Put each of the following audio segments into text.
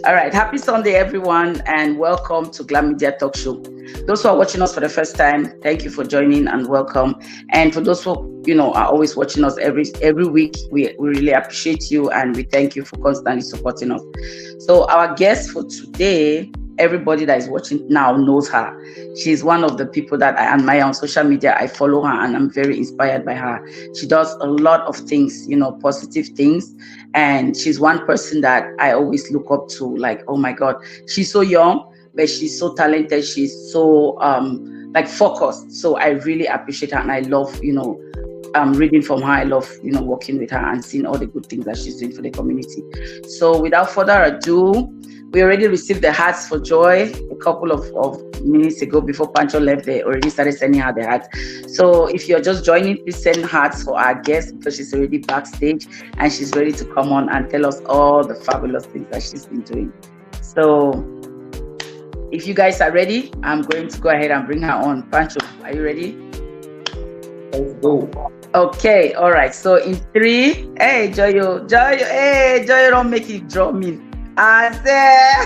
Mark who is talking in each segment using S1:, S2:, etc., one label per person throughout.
S1: All right. Happy Sunday, everyone, and welcome to Glam Media Talkshow. Those who are watching us for the first time, thank you for joining and welcome. And for those who are always watching us every week, we really appreciate you and we thank you for constantly supporting us. So our guest for today, everybody that is watching now knows her. She's one of the people that I admire on social media. I follow her and I'm very inspired by her. She does a lot of things, positive things. And she's one person that I always look up to, like, oh my God, she's so young, but she's so talented. She's so like focused. So I really appreciate her and I love, reading from her. I love, working with her and seeing all the good things that she's doing for the community. So without further ado, we already received the hearts for Joy a couple of minutes ago before Pancho left. They already started sending her the hearts. So if you're just joining, please send hearts for our guest because she's already backstage and she's ready to come on and tell us all the fabulous things that she's been doing. So if you guys are ready, I'm going to go ahead and bring her on. Pancho, are you ready?
S2: Let's go.
S1: Okay, all right. So in 3, hey Joyo, hey Joyo, don't make it drumming. I said,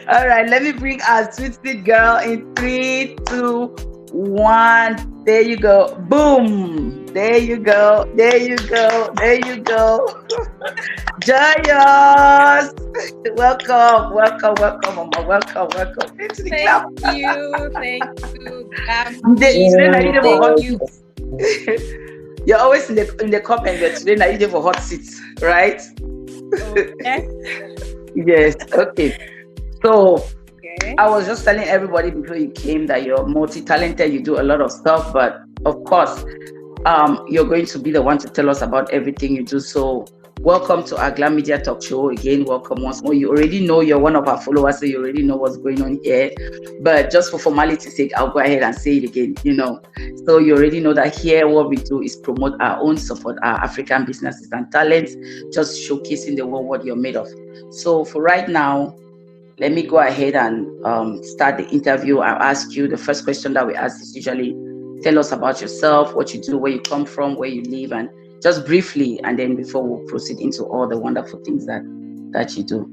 S1: all right, let me bring our sweet girl in 3, 2, 1. There you go. Boom. There you go. There you go. There you go. Joyous. Welcome, Mama. Welcome. Into the club.
S3: Thank you.
S1: Thank you. You're always in the comment that today now you for hot seats, right?
S3: Okay.
S1: Yes. Okay. So I was just telling everybody before you came that you're multi-talented. You do a lot of stuff, but of course, you're going to be the one to tell us about everything you do. So welcome to our Glam Media Talk Show. Again, welcome once more. You already know you're one of our followers, so you already know what's going on here. But just for formality's sake, I'll go ahead and say it again, So you already know that here what we do is promote our own, support our African businesses and talents, just showcasing the world what you're made of. So for right now, let me go ahead and start the interview. I'll ask you the first question that we ask is usually tell us about yourself, what you do, where you come from, where you live, and just briefly, and then before we'll proceed into all the wonderful things that you do.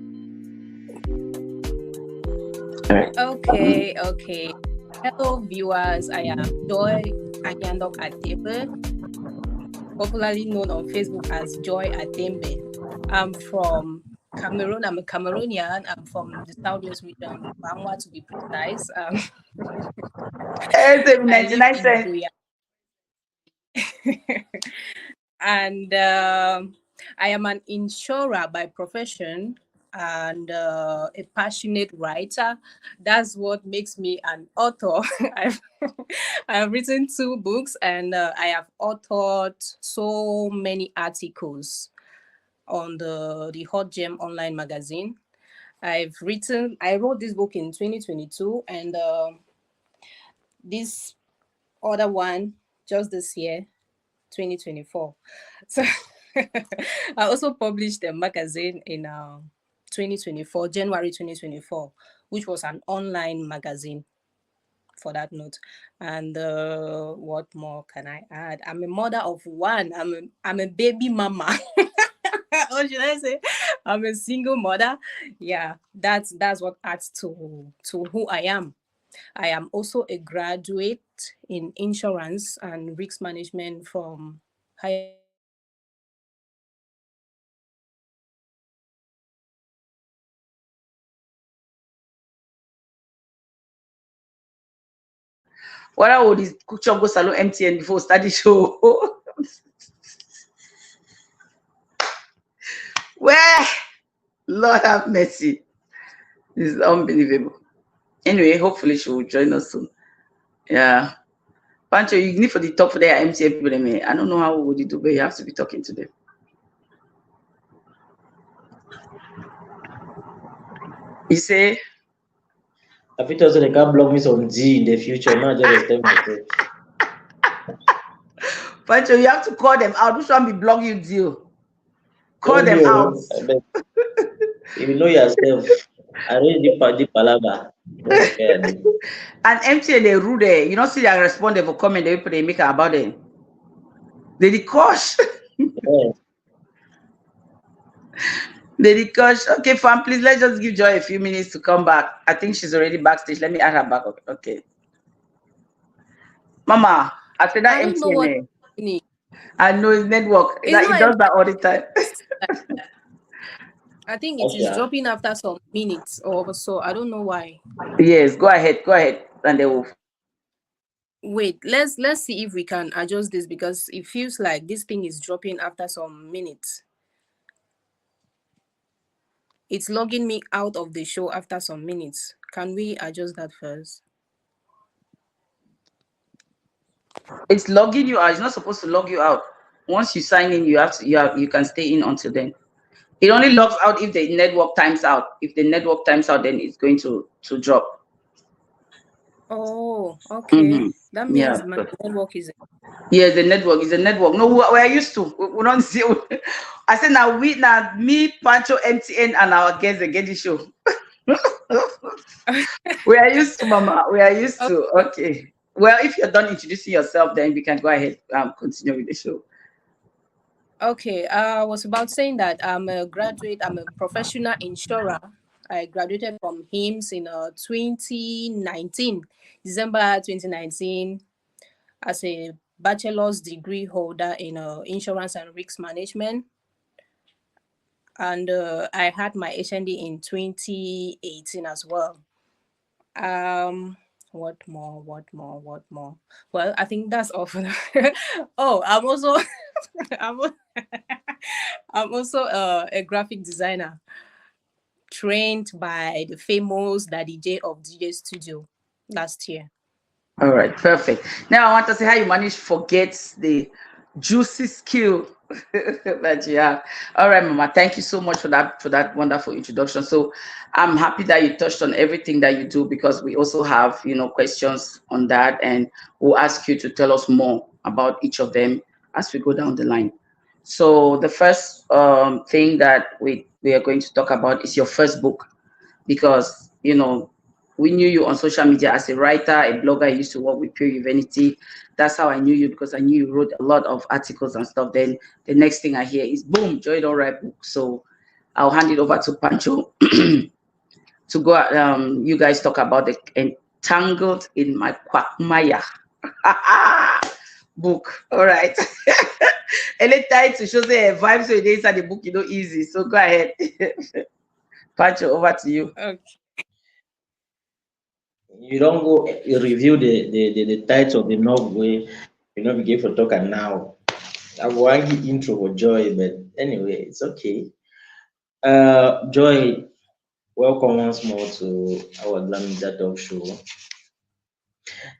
S3: All right. Okay. Hello, viewers. I am Joy A Atembe, popularly known on Facebook as Joy Atembe. I'm from Cameroon. I'm a Cameroonian. I'm from the southwest region, Bangwa to be precise.
S1: 99 cents.
S3: And I am an insurer by profession and a passionate writer. That's what makes me an author. I've written 2 books and I have authored so many articles on the Hot Gem online magazine. I wrote this book in 2022 and this other one just this year, 2024. So I also published a magazine in 2024, January 2024, which was an online magazine for that note. And what more can I add? I'm a mother of 1. I'm a baby mama. What should I say? I'm a single mother. Yeah, that's what adds to who I am. I am also a graduate in insurance and risk management from higher
S1: What I would is Kuchongo Salon MTN before study show. Well, Lord have mercy. This is unbelievable. Anyway, hopefully she will join us soon. Yeah. Pancho, you need for the talk for their MTN people. I don't know how would you do, but you have to be talking to them. You say?
S2: I think also they can block me some Z in the future. Not just extend myself.
S1: Pancho, you have to call them out. Which one be block you, deal? Call them out.
S2: You know yourself. I read the palabra.
S1: And MTN they rude there. You don't see that respond for comment they make about them. They the cosh.
S2: Yeah.
S1: Lady Kosh. Okay, fam, please let's just give Joy a few minutes to come back. I think she's already backstage. Let me add her back. Okay. Mama, I said that
S3: I don't know what
S1: MTNA.
S3: it is.
S1: I know it's network.
S3: It's
S1: That it
S3: not
S1: does that all the time.
S3: I think it is
S2: Asha,
S3: dropping after some minutes or so. I don't know why.
S1: Yes, go ahead. Go ahead. And they will.
S3: Wait, let's see if we can adjust this because it feels like this thing is dropping after some minutes. It's logging me out of the show after some minutes. Can we adjust that first?
S1: It's logging you out. It's not supposed to log you out. Once you sign in, you can stay in until then. It only logs out if the network times out. If the network times out, then it's going to drop.
S3: Oh, okay.
S1: Mm-hmm.
S3: That
S1: Yeah.
S3: means my network is
S1: Yes, the network is a network. No, we are used to. We don't see. I said now me, Pancho, MTN, and our guests they get the show. We are used to, Mama. We are used to.
S3: okay.
S1: Okay. Well, if you're done introducing yourself, then we can go ahead continue with the show.
S3: Okay, I was about saying that I'm a graduate, I'm a professional insurer. I graduated from HIMSS in 2019, December 2019, as a bachelor's degree holder in insurance and risk management. And I had my HND in 2018 as well. Um, what more? What more? What more? Well, I think that's all for now. Oh, I'm also I'm, al- I'm also a graphic designer trained by the famous Daddy J of DJ Studio last year.
S1: All right, perfect. Now I want to see how you manage to forget the juicy skill that you have. All right, Mama. Thank you so much for that wonderful introduction. So I'm happy that you touched on everything that you do because we also have questions on that, and we'll ask you to tell us more about each of them as we go down the line. So the first thing that we are going to talk about is your first book because we knew you on social media as a writer, a blogger. I used to work with Pure Humanity. That's how I knew you because I knew you wrote a lot of articles and stuff. Then the next thing I hear is boom, Joy don't write book. So I'll hand it over to Pancho to go. You guys talk about the entangled in my quagmire book. All right. Any title shows a vibe, so it is inside the book, easy. So go ahead. Pancho, over to you.
S3: Okay.
S2: you don't go review the title of the novel where you know begin for talk and now. I want the intro for Joy, but anyway, it's okay. Joy, welcome once more to our Glam Media Talkshow.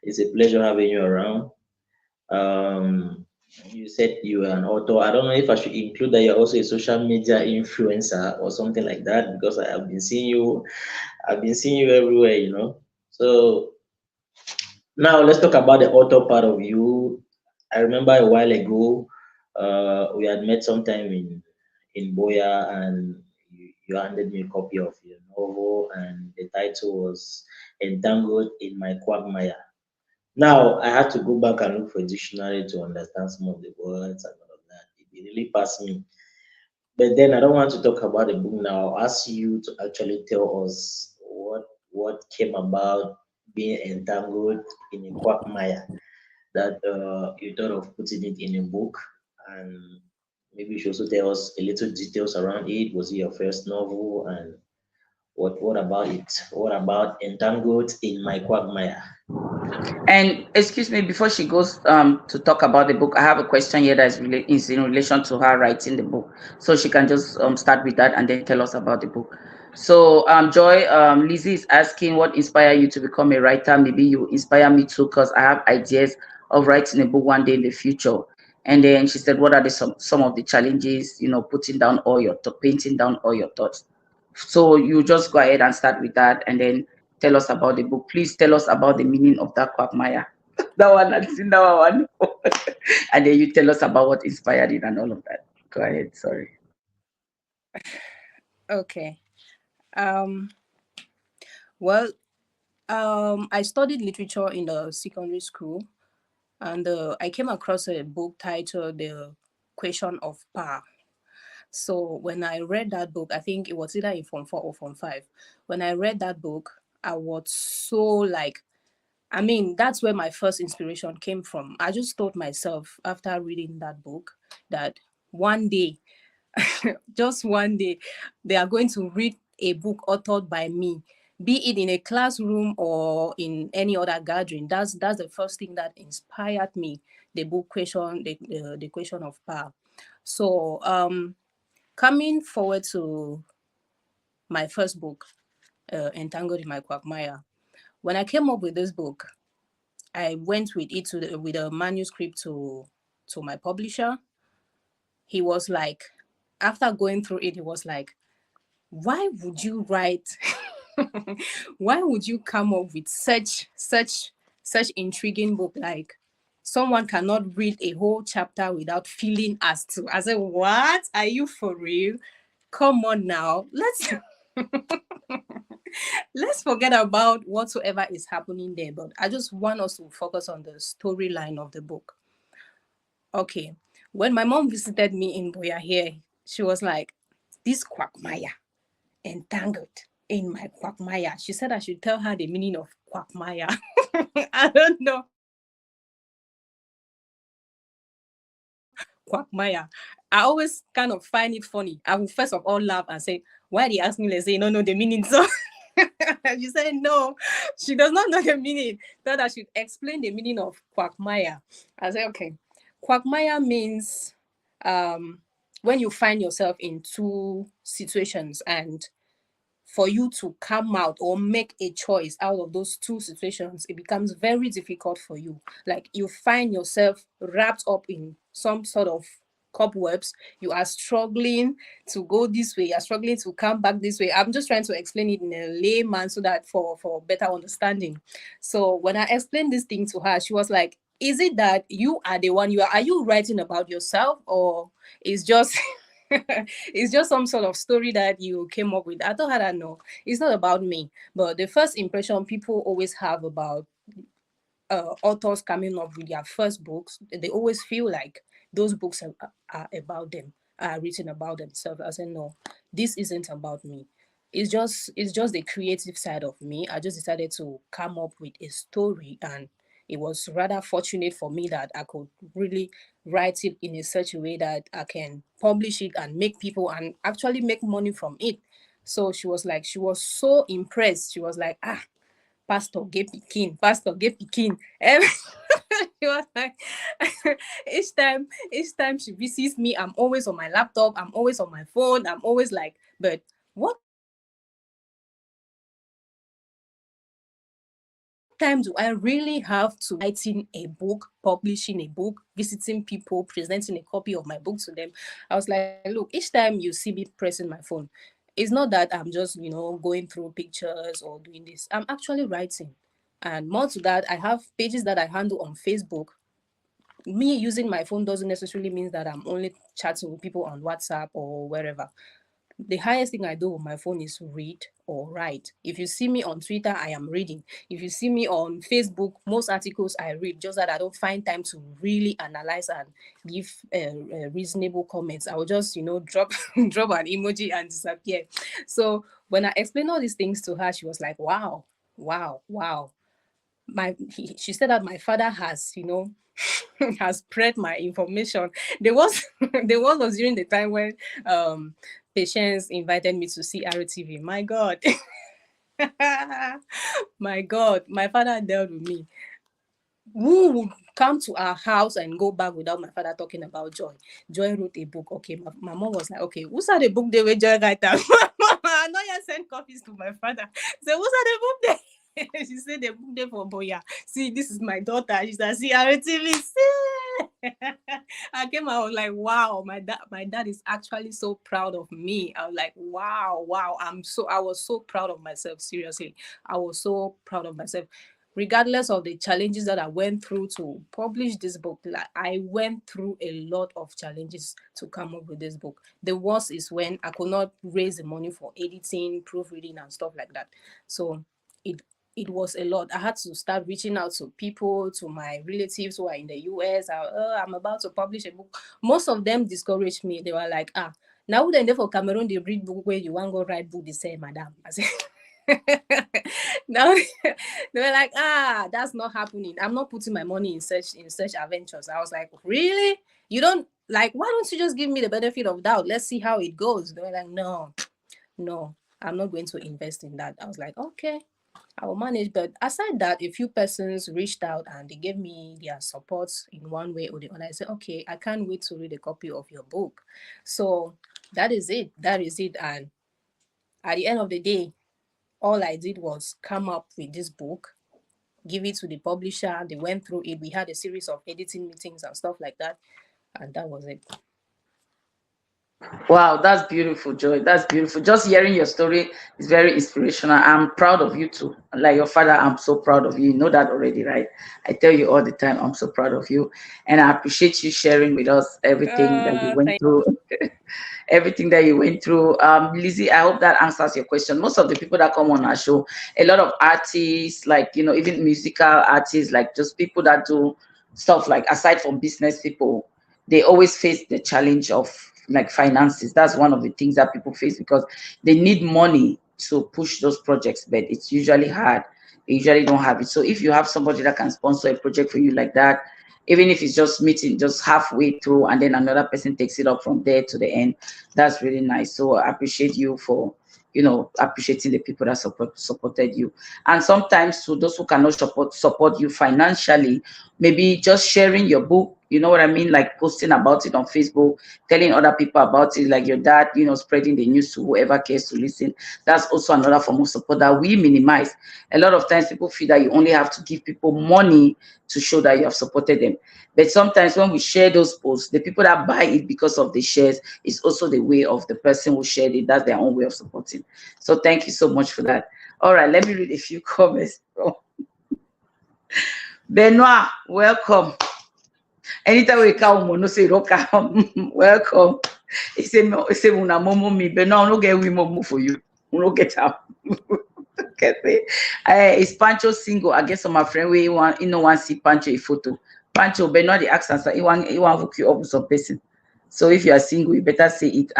S2: It's a pleasure having you around. Um, you said you are an author. I don't know if I should include that you're also a social media influencer or something like that because I have been seeing you. I've been seeing you everywhere, you know. So now let's talk about the author part of you. I remember a while ago, we had met sometime in Boya, and you handed me a copy of your novel, and the title was "Entangled in My Quagmire." Now I had to go back and look for a dictionary to understand some of the words and all of that. It really passed me. But then I don't want to talk about the book now. I'll ask you to actually tell us what came about being entangled in a quagmire that you thought of putting it in a book, and maybe you should also tell us a little details around it. Was it your first novel, and what about it? What about entangled in my quagmire?
S1: And excuse me, before she goes to talk about the book, I have a question here that is in relation to her writing the book. So she can just start with that and then tell us about the book. So Joy, Lizzie is asking what inspired you to become a writer. Maybe you inspire me too, because I have ideas of writing a book one day in the future. And then she said, what are some of the challenges, putting down all your painting down all your thoughts. So you just go ahead and start with that, and then tell us about the book. Please tell us about the meaning of that quagmire. That one, I've seen that one. And then you tell us about what inspired it and all of that. Go ahead. Sorry.
S3: Okay. Um, well, I studied literature in the secondary school, and I came across a book titled "The Question of Power." So when I read that book, I think it was either in Form 4 or Form 5. When I read that book, I was so like, I mean, that's where my first inspiration came from. I just told myself after reading that book that one day, just one day, they are going to read a book authored by me, be it in a classroom or in any other gathering. That's the first thing that inspired me. The book question, the question of power. So coming forward to my first book, Entangled in My Quagmire. When I came up with this book, I went with it with a manuscript to my publisher. He was like, after going through it, he was like, why would you write why would you come up with such intriguing book? Like, someone cannot read a whole chapter without feeling as to. I said, what? Are you for real? Come on now. Let's forget about whatsoever is happening there, but I just want us to focus on the storyline of the book. Okay. When my mom visited me in Boya here, she was like, this quagmire, entangled in my quagmire. She said I should tell her the meaning of quagmire. I don't know. Quagmire. I always kind of find it funny. I will first of all laugh and say, why they ask me? Let's say, no, no, the meaning. So she said, no, she does not know the meaning. Thought I should explain the meaning of quagmire. I said, okay. Quagmire means when you find yourself in two situations, and for you to come out or make a choice out of those two situations, it becomes very difficult for you. Like, you find yourself wrapped up in some sort of cobwebs. You are struggling to go this way, you are struggling to come back this way. I'm just trying to explain it in a layman so that for better understanding. So when I explained this thing to her, she was like, is it that you are the one, are you writing about yourself, or it's just it's just some sort of story that you came up with? I told her that no, it's not about me. But the first impression people always have about authors coming up with their first books, they always feel like those books are about them, are written about themselves. I said, no, this isn't about me. It's just the creative side of me. I just decided to come up with a story, and it was rather fortunate for me that I could really write it in a such a way that I can publish it and make people and actually make money from it. So she was so impressed. She was like, ah, Pastor get pikin, Pastor get pikin. She was like, each time she visits me, I'm always on my laptop, I'm always on my phone, I'm always like, but what time do I really have to writing a book, publishing a book, visiting people, presenting a copy of my book to them? I was like, look, each time you see me pressing my phone, it's not that I'm just, going through pictures or doing this. I'm actually writing. And more to that, I have pages that I handle on Facebook. Me using my phone doesn't necessarily mean that I'm only chatting with people on WhatsApp or wherever. The highest thing I do with my phone is read or write. If you see me on Twitter, I am reading. If you see me on Facebook, most articles I read, just that I don't find time to really analyze and give reasonable comments. I will just, drop drop an emoji and disappear. So when I explained all these things to her, she was like, wow, wow, wow. She said that my father has, has spread my information. There was there was during the time when Patience invited me to see RTV. My God. My God, my father dealt with me. Who would come to our house and go back without my father talking about Joy? Joy wrote a book. Okay, my mom was like, okay, who's the book they were Joy write down? I know you send copies to my father. So who's the book there? She said the book there for Boya. See, this is my daughter. She said, see, RTV. I came out, I was like, wow, my dad is actually so proud of me. I was like, wow, I was so proud of myself. Seriously, I was so proud of myself. Regardless of the challenges that I went through to publish this book, like, I went through a lot of challenges to come up with this book. The worst is when I could not raise the money for editing, proofreading, and stuff like that. So it was a lot. I had to start reaching out to people, to my relatives who are in the US. I'm about to publish a book. Most of them discouraged me. They were like, Now then for Cameroon, they read book where you want go write book, they say, madam. I say, now they were like, that's not happening. I'm not putting my money in such adventures. I was like, really? You don't like, why don't you just give me the benefit of doubt? Let's see how it goes. They were like, no, I'm not going to invest in that. I was like, okay, I will manage. But aside that, a few persons reached out and they gave me their support in one way or the other. I said, okay, I can't wait to read a copy of your book. So that is it. And at the end of the day, all I did was come up with this book, give it to the publisher. They went through it. We had a series of editing meetings and stuff like that. And that was it.
S1: Wow, that's beautiful, Joy. That's beautiful. Just hearing your story is very inspirational. I'm proud of you too. Like your father, I'm so proud of you. You know that already, right? I tell you all the time, I'm so proud of you. And I appreciate you sharing with us everything that you went
S3: Thank
S1: through. Everything that you went through. Lizzie, I hope that answers your question. Most of the people that come on our show, a lot of artists, like, even musical artists, like just people that do stuff like aside from business people, they always face the challenge of like finances. That's one of the things that people face because they need money to push those projects, but it's usually hard. They usually don't have it. So if you have somebody that can sponsor a project for you like that, even if it's just meeting just halfway through and then another person takes it up from there to the end, that's really nice. So I appreciate you for appreciating the people that supported you. And sometimes to those who cannot support you financially, maybe just sharing your book, you know what I mean, like posting about it on Facebook, telling other people about it, like your dad, spreading the news to whoever cares to listen. That's also another form of support that we minimize. A lot of times people feel that you only have to give people money to show that you have supported them. But sometimes when we share those posts, the people that buy it because of the shares is also the way of the person who shared it. That's their own way of supporting. So thank you so much for that. All right, let me read a few comments. Benoit, welcome. Anytime we come, no say welcome. He say una momo me, but no get we momo for you. We no get up. Okay. Is Pancho single? I guess my friend we want see Pancho a photo. Pancho, but not the accent. He want hook you up with some person. So if you are single, you better say it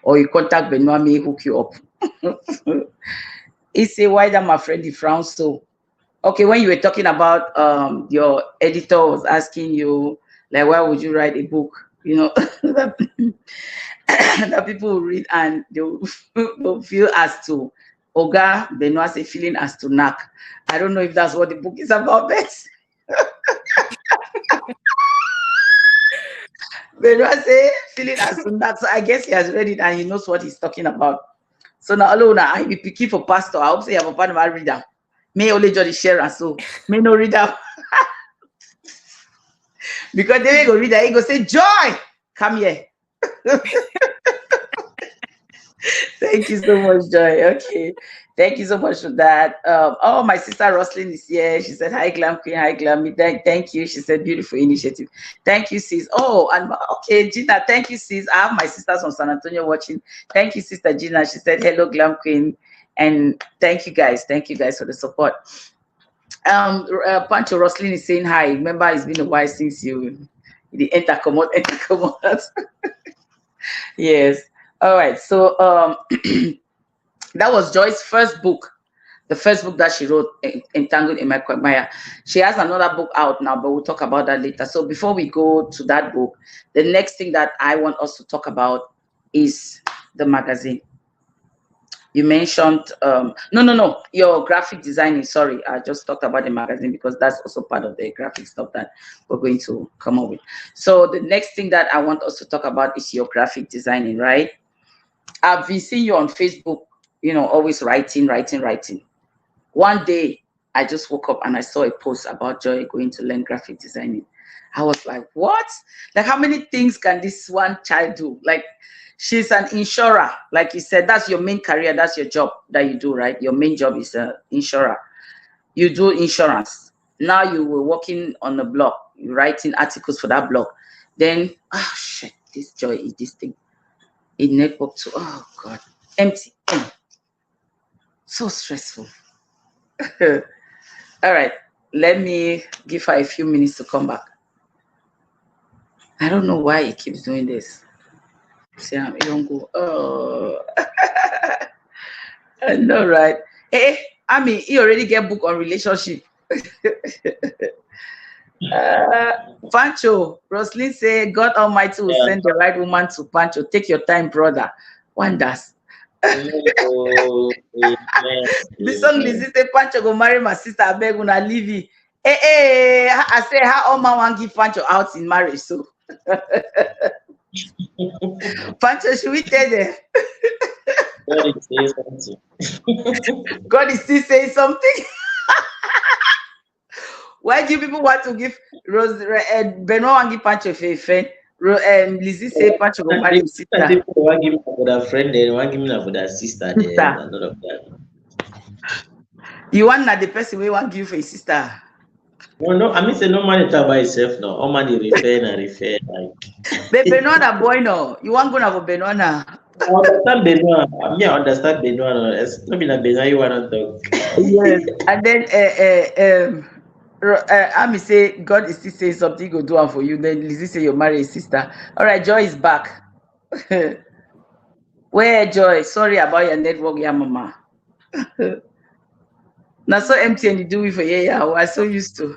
S1: or you contact Benoit may hook you up. He say why that my friend he frown so. Okay, when you were talking about your editor was asking you like why would you write a book? That people will read and they'll feel as to Oga Benoit say feeling as to knack. I don't know if that's what the book is about, but Benoit say feeling as to knack. So I guess he has read it and he knows what he's talking about. So now alone I be picky for pastor. I hope say you have a part of my reader. May only just share and so may no reader. Because they will go read that, he go say, Joy, come here. Thank you so much, Joy. Okay. Thank you so much for that. Oh, my sister Roslyn is here. She said, hi, Glam Queen. Hi, Glam. Thank you. She said, beautiful initiative. Thank you, sis. Oh, and okay, Gina. Thank you, sis. I have my sisters from San Antonio watching. Thank you, Sister Gina. She said, hello, Glam Queen. And thank you guys. Thank you guys for the support. Pancho Roslyn is saying hi. Remember, it's been a while since you the enter commode. Yes. All right. So that was Joy's first book, the first book that she wrote, Entangled in My Quagmire. She has another book out now, but we'll talk about that later. So before we go to that book, the next thing that I want us to talk about is the magazine. You mentioned no, your graphic designing. Sorry, I just talked about the magazine because that's also part of the graphic stuff that we're going to come up with. So the next thing that I want us to talk about is your graphic designing, right? I've been seeing you on Facebook, always writing. One day I just woke up and I saw a post about Joy going to learn graphic designing. I was like, what? Like, how many things can this one child do? Like, she's an insurer. Like you said, that's your main career. That's your job that you do, right? Your main job is an insurer. You do insurance. Now you were working on a blog, you're writing articles for that blog. Then, oh, shit, this Joy is this thing. It network to, oh, God, empty. So stressful. All right, let me give her a few minutes to come back. I don't know why he keeps doing this. See, you don't go. Oh, I know, right? Eh, I mean, he already get book on relationship. Uh, Pancho, Roslyn say, God Almighty will
S2: Yeah.
S1: send the right woman to Pancho. Take your time, brother. Wonders.
S2: Amen. Oh, amen.
S1: This song
S2: Amen.
S1: Lizzie say, Pancho go marry my sister. I beg una leave it. I say, how all man want give Pancho out in marriage? So, Pancho, should we tell them?
S2: God is saying something.
S1: God is still saying something. Why do people want to give Rose Benoit want give Pancho a friend? Lizzie say Pancho go marry his
S2: I
S1: sister.
S2: think one give me for that friend, then one give me for that sister, then
S1: Sister.
S2: and all of that.
S1: You want not the person we want give for his sister.
S2: No, no, I mean say no money talk by itself now. All money refer and refer like.
S1: But Benoit na boy no. You want go na for Benoit na.
S2: I understand Benoit. Me, I understand Benoit. No, it's not be na Benoit you wanna talk.
S1: Yes. And then I may say God is still saying something he go do one for you. Then Lizzie say you marry his sister. All right, Joy is back. Where Joy? Sorry about your network, yeah, mama. Now so empty and you do it for yeah. I so used to.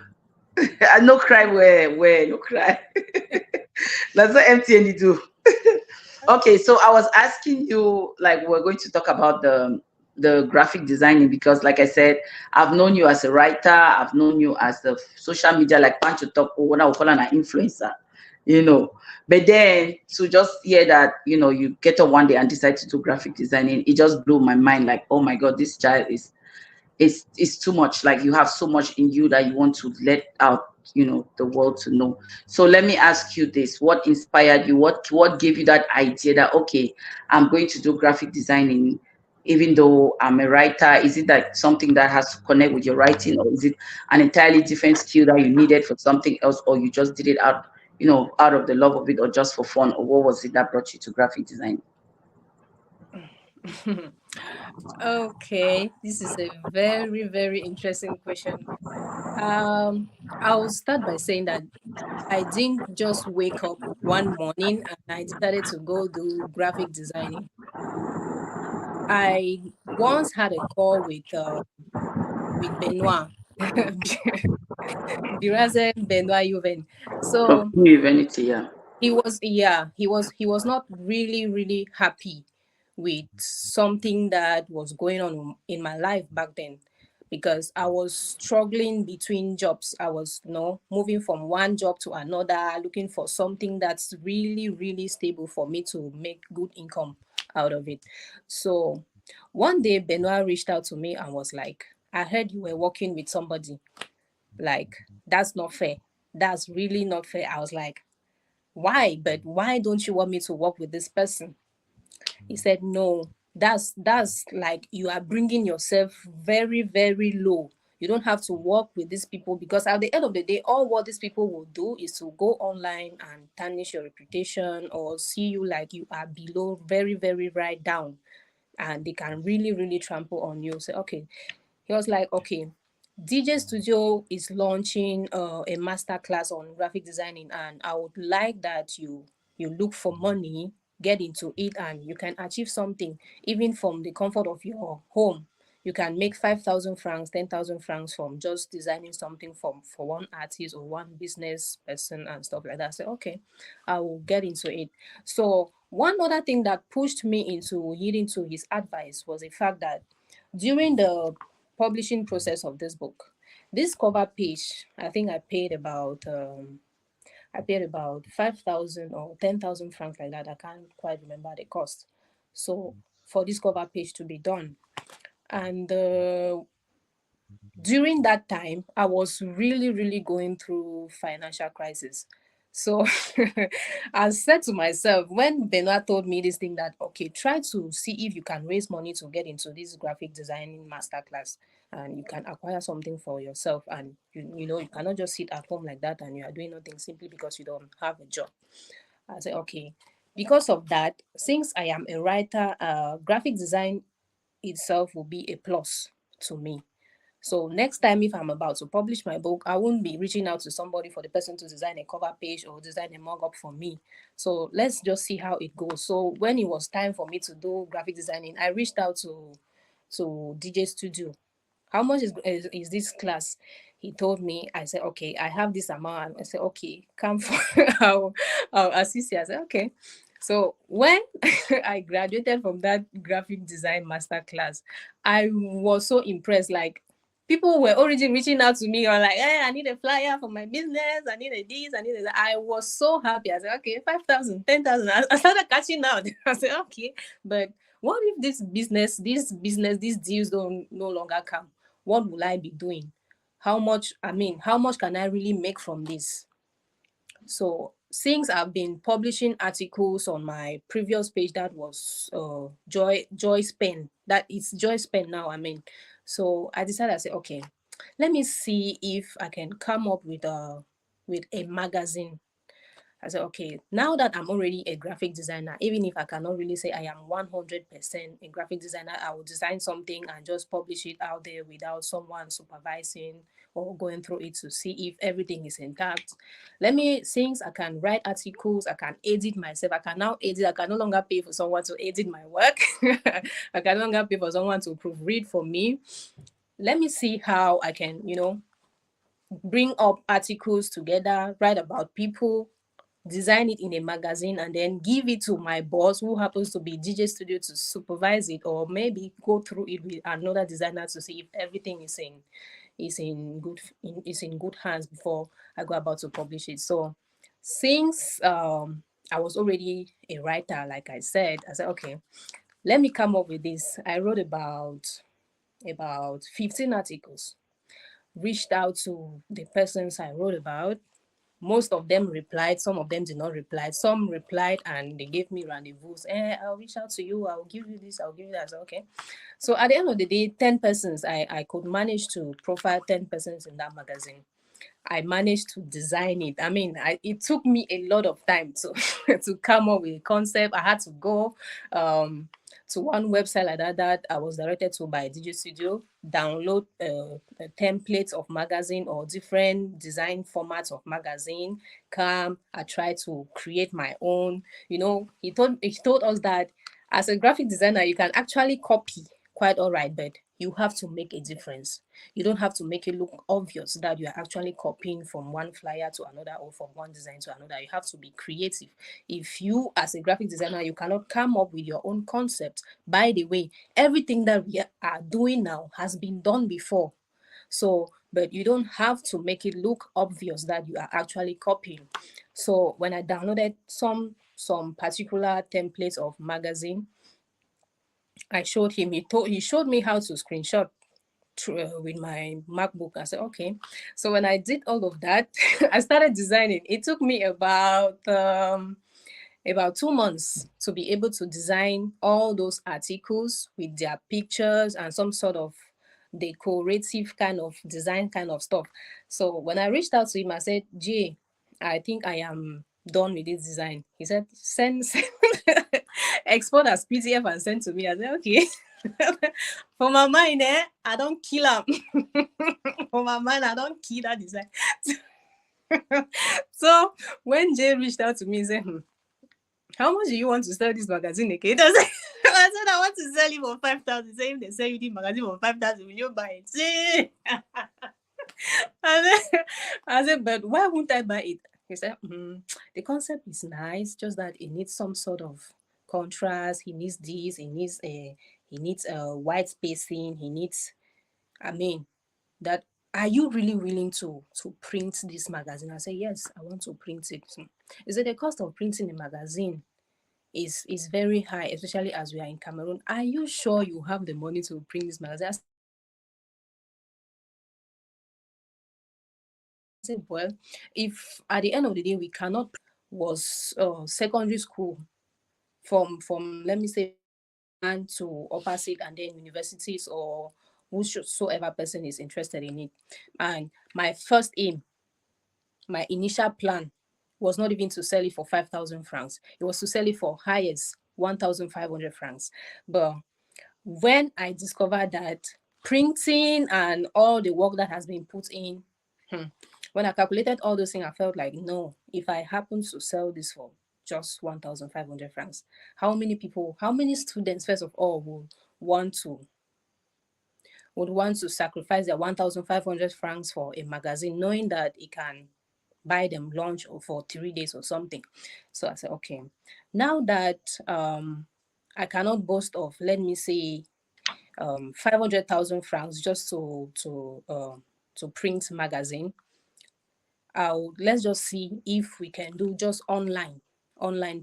S1: I no cry where no cry. That's so empty and you do. Okay, so I was asking you, like, we're going to talk about the graphic designing because, like I said, I've known you as a writer. I've known you as the social media, like Pancho talk, or what I would call an influencer, you know. But then to just hear that, you get up one day and decide to do graphic designing, it just blew my mind. Like, oh my God, this child is too much. Like, you have so much in you that you want to let out, the world to know. So let me ask you this: what inspired you? What gave you that idea that, okay, I'm going to do graphic designing even though I'm a writer? Is it that something that has to connect with your writing, or is it an entirely different skill that you needed for something else, or you just did it out of the love of it, or just for fun? Or what was it that brought you to graphic design?
S3: Okay, this is a very, very interesting question. Um, I'll start by saying that I didn't just wake up one morning and I decided to go do graphic designing. I once had a call with Benoit, Birazen Benoit Juven.
S1: From
S3: So
S1: Humanity, yeah.
S3: he was not really happy with something that was going on in my life back then, because I was struggling between jobs. I was, moving from one job to another, looking for something that's really stable for me to make good income out of it. So one day Benoit reached out to me and was like, I heard you were working with somebody. Like, that's not fair. That's really not fair. I was like, why? But why don't you want me to work with this person? He said, no, that's like you are bringing yourself very low. You don't have to work with these people, because at the end of the day, all what these people will do is to go online and tarnish your reputation or see you like you are below, very right down, and they can really trample on you. So okay, he was like, okay, DJ Studio is launching a master class on graphic designing, and I would like that you look for money, get into it, and you can achieve something even from the comfort of your home. You can make 5,000 francs, 10,000 francs from just designing something for one artist or one business person and stuff like that. I said, okay, I will get into it. So one other thing that pushed me into yielding to his advice was the fact that during the publishing process of this book, this cover page, I think I paid about 5,000 or 10,000 francs, like that. I can't quite remember the cost. So for this cover page to be done, and during that time, I was really going through financial crisis. So I said to myself, when Benoit told me this thing, that okay, try to see if you can raise money to get into this graphic designing masterclass, and you can acquire something for yourself, and you cannot just sit at home like that and you are doing nothing simply because you don't have a job. I said, okay. Because of that, since I am a writer, graphic design itself will be a plus to me. So next time, if I'm about to publish my book, I won't be reaching out to somebody for the person to design a cover page or design a mock-up for me. So let's just see how it goes. So when it was time for me to do graphic designing, I reached out to DJ Studio. How much is this class? He told me. I said, okay, I have this amount. I said, okay, come for I'll assist you. I said, okay. So when I graduated from that graphic design master class, I was so impressed. Like, people were already reaching out to me or like, hey, I need a flyer for my business. I need a this, I need a that. I was so happy. I said, okay, 5,000, 10,000. I started catching out. I said, okay, but what if this business, these deals don't no longer come? What will I be doing? How much can I really make from this? So since I've been publishing articles on my previous page, that was Joy's Pen. That is Joy's Pen now. So I decided, I said, okay, let me see if I can come up with a magazine. I said, okay, now that I'm already a graphic designer, even if I cannot really say I am 100% a graphic designer, I will design something and just publish it out there without someone supervising or going through it to see if everything is intact. Since I can write articles, I can edit myself. I can now edit. I can no longer pay for someone to edit my work. I can no longer pay for someone to proofread for me. Let me see how I can, bring up articles together, write about people, design it in a magazine, and then give it to my boss, who happens to be DJ Studio, to supervise it, or maybe go through it with another designer to see if everything is in good hands before I go about to publish it. So since I was already a writer, like I said, okay, let me come up with this. I wrote about 15 articles, reached out to the persons I wrote about. Most of them replied, some of them did not reply. Some replied and they gave me rendezvous. I'll reach out to you, I'll give you this, I'll give you that. I said, okay. So at the end of the day, 10 persons, I could manage to profile 10 persons in that magazine. I managed to design it. It took me a lot of time to to come up with a concept. I had to go to one website like that I was directed to by DJ Studio, download a template of magazine or different design formats of magazine. I tried to create my own. He told us that as a graphic designer, you can actually copy quite all right, but you have to make a difference. You don't have to make it look obvious that you are actually copying from one flyer to another or from one design to another. You have to be creative. If you, as a graphic designer, you cannot come up with your own concept, by the way, everything that we are doing now has been done before. So, but you don't have to make it look obvious that you are actually copying. So when I downloaded some particular templates of magazine, I showed him. He showed me how to screenshot with my MacBook. I said, okay. So when I did all of that, I started designing. It took me about 2 months to be able to design all those articles with their pictures and some sort of decorative kind of design kind of stuff. So when I reached out to him, I said, Jay, I think I am done with this design. He said, send export as PDF and send to me. I said, okay. For my mind, I don't kill him. For my mind, I don't kill that design. So when Jay reached out to me, he said, how much do you want to sell this magazine again? I said, I want to sell it for 5,000. Say, if they sell you the magazine for 5,000, will you buy it? I said, but why won't I buy it? He said, the concept is nice, just that it needs some sort of contrast. He needs this. He needs white spacing. He needs, that. Are you really willing to print this magazine? I said, yes, I want to print it. He said, the cost of printing a magazine is very high, especially as we are in Cameroon. Are you sure you have the money to print this magazine? I said, well, if at the end of the day we cannot, was secondary school, from let me say and to opposite, and then universities or whosoever person is interested in it. And my first aim, my initial plan was not even to sell it for 5,000 francs. It was to sell it for highest 1,500 francs. But when I discovered that printing and all the work that has been put in. When I calculated all those things, I felt like, no, if I happen to sell this for just 1,500 francs, how many people, how many students, first of all, want to sacrifice their 1,500 francs for a magazine, knowing that it can buy them lunch or for 3 days or something. So I said, okay, now that I cannot boast of, let me say, 500,000 francs just to print magazine. Let's just see if we can do just online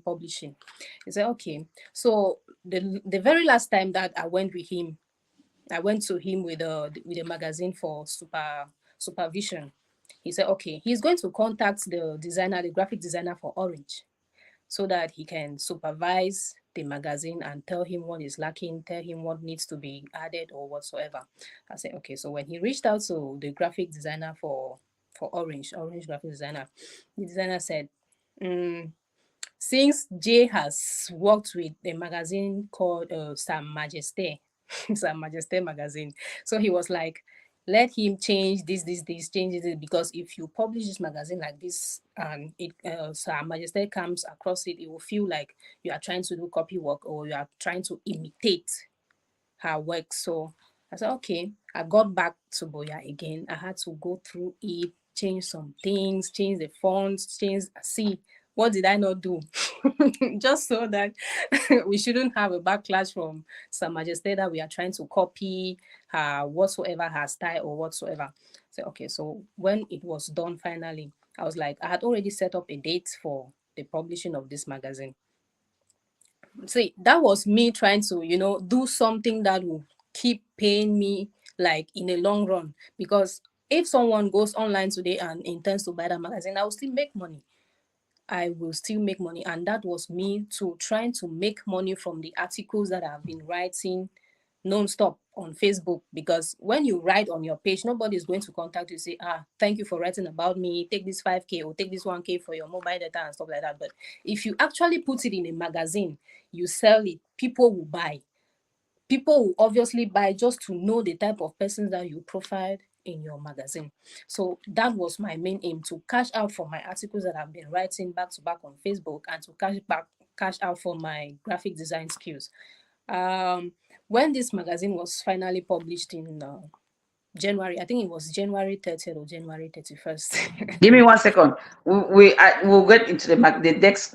S3: publishing. He said, okay. So the very last time that I went with him, I went to him with a magazine for supervision. He said, okay, he's going to contact the designer, the graphic designer for Orange, so that he can supervise the magazine and tell him what is lacking, tell him what needs to be added or whatsoever. I said, okay. So when he reached out to the graphic designer for Orange graphic designer, the designer said, since Jay has worked with a magazine called Sa Majesté, Sa Majesté magazine, so he was like, let him change this, changes it, because if you publish this magazine like this and it Sa Majesté comes across it, it will feel like you are trying to do copy work or you are trying to imitate her work. So I said, okay. I got back to Boya again. I had to go through it, change some things, change the fonts, see, what did I not do? Just so that we shouldn't have a backlash from Sa Majesté that we are trying to copy her whatsoever, her style or whatsoever. So, okay, so when it was done finally, I was like, I had already set up a date for the publishing of this magazine. See, that was me trying to, do something that will keep paying me like in a long run. Because if someone goes online today and intends to buy that magazine, I will still make money. And that was me too, trying to make money from the articles that I've been writing non-stop on Facebook. Because when you write on your page, nobody is going to contact you say, thank you for writing about me, take this 5k or take this 1k for your mobile data and stuff like that. But if you actually put it in a magazine, you sell it, people will buy. People will obviously buy just to know the type of persons that you profiled in your magazine. So that was my main aim, to cash out for my articles that I've been writing back to back on Facebook, and to cash out for my graphic design skills. When this magazine was finally published in January, I think it was January 30th or January 31st.
S1: Give me 1 second. We'll get into the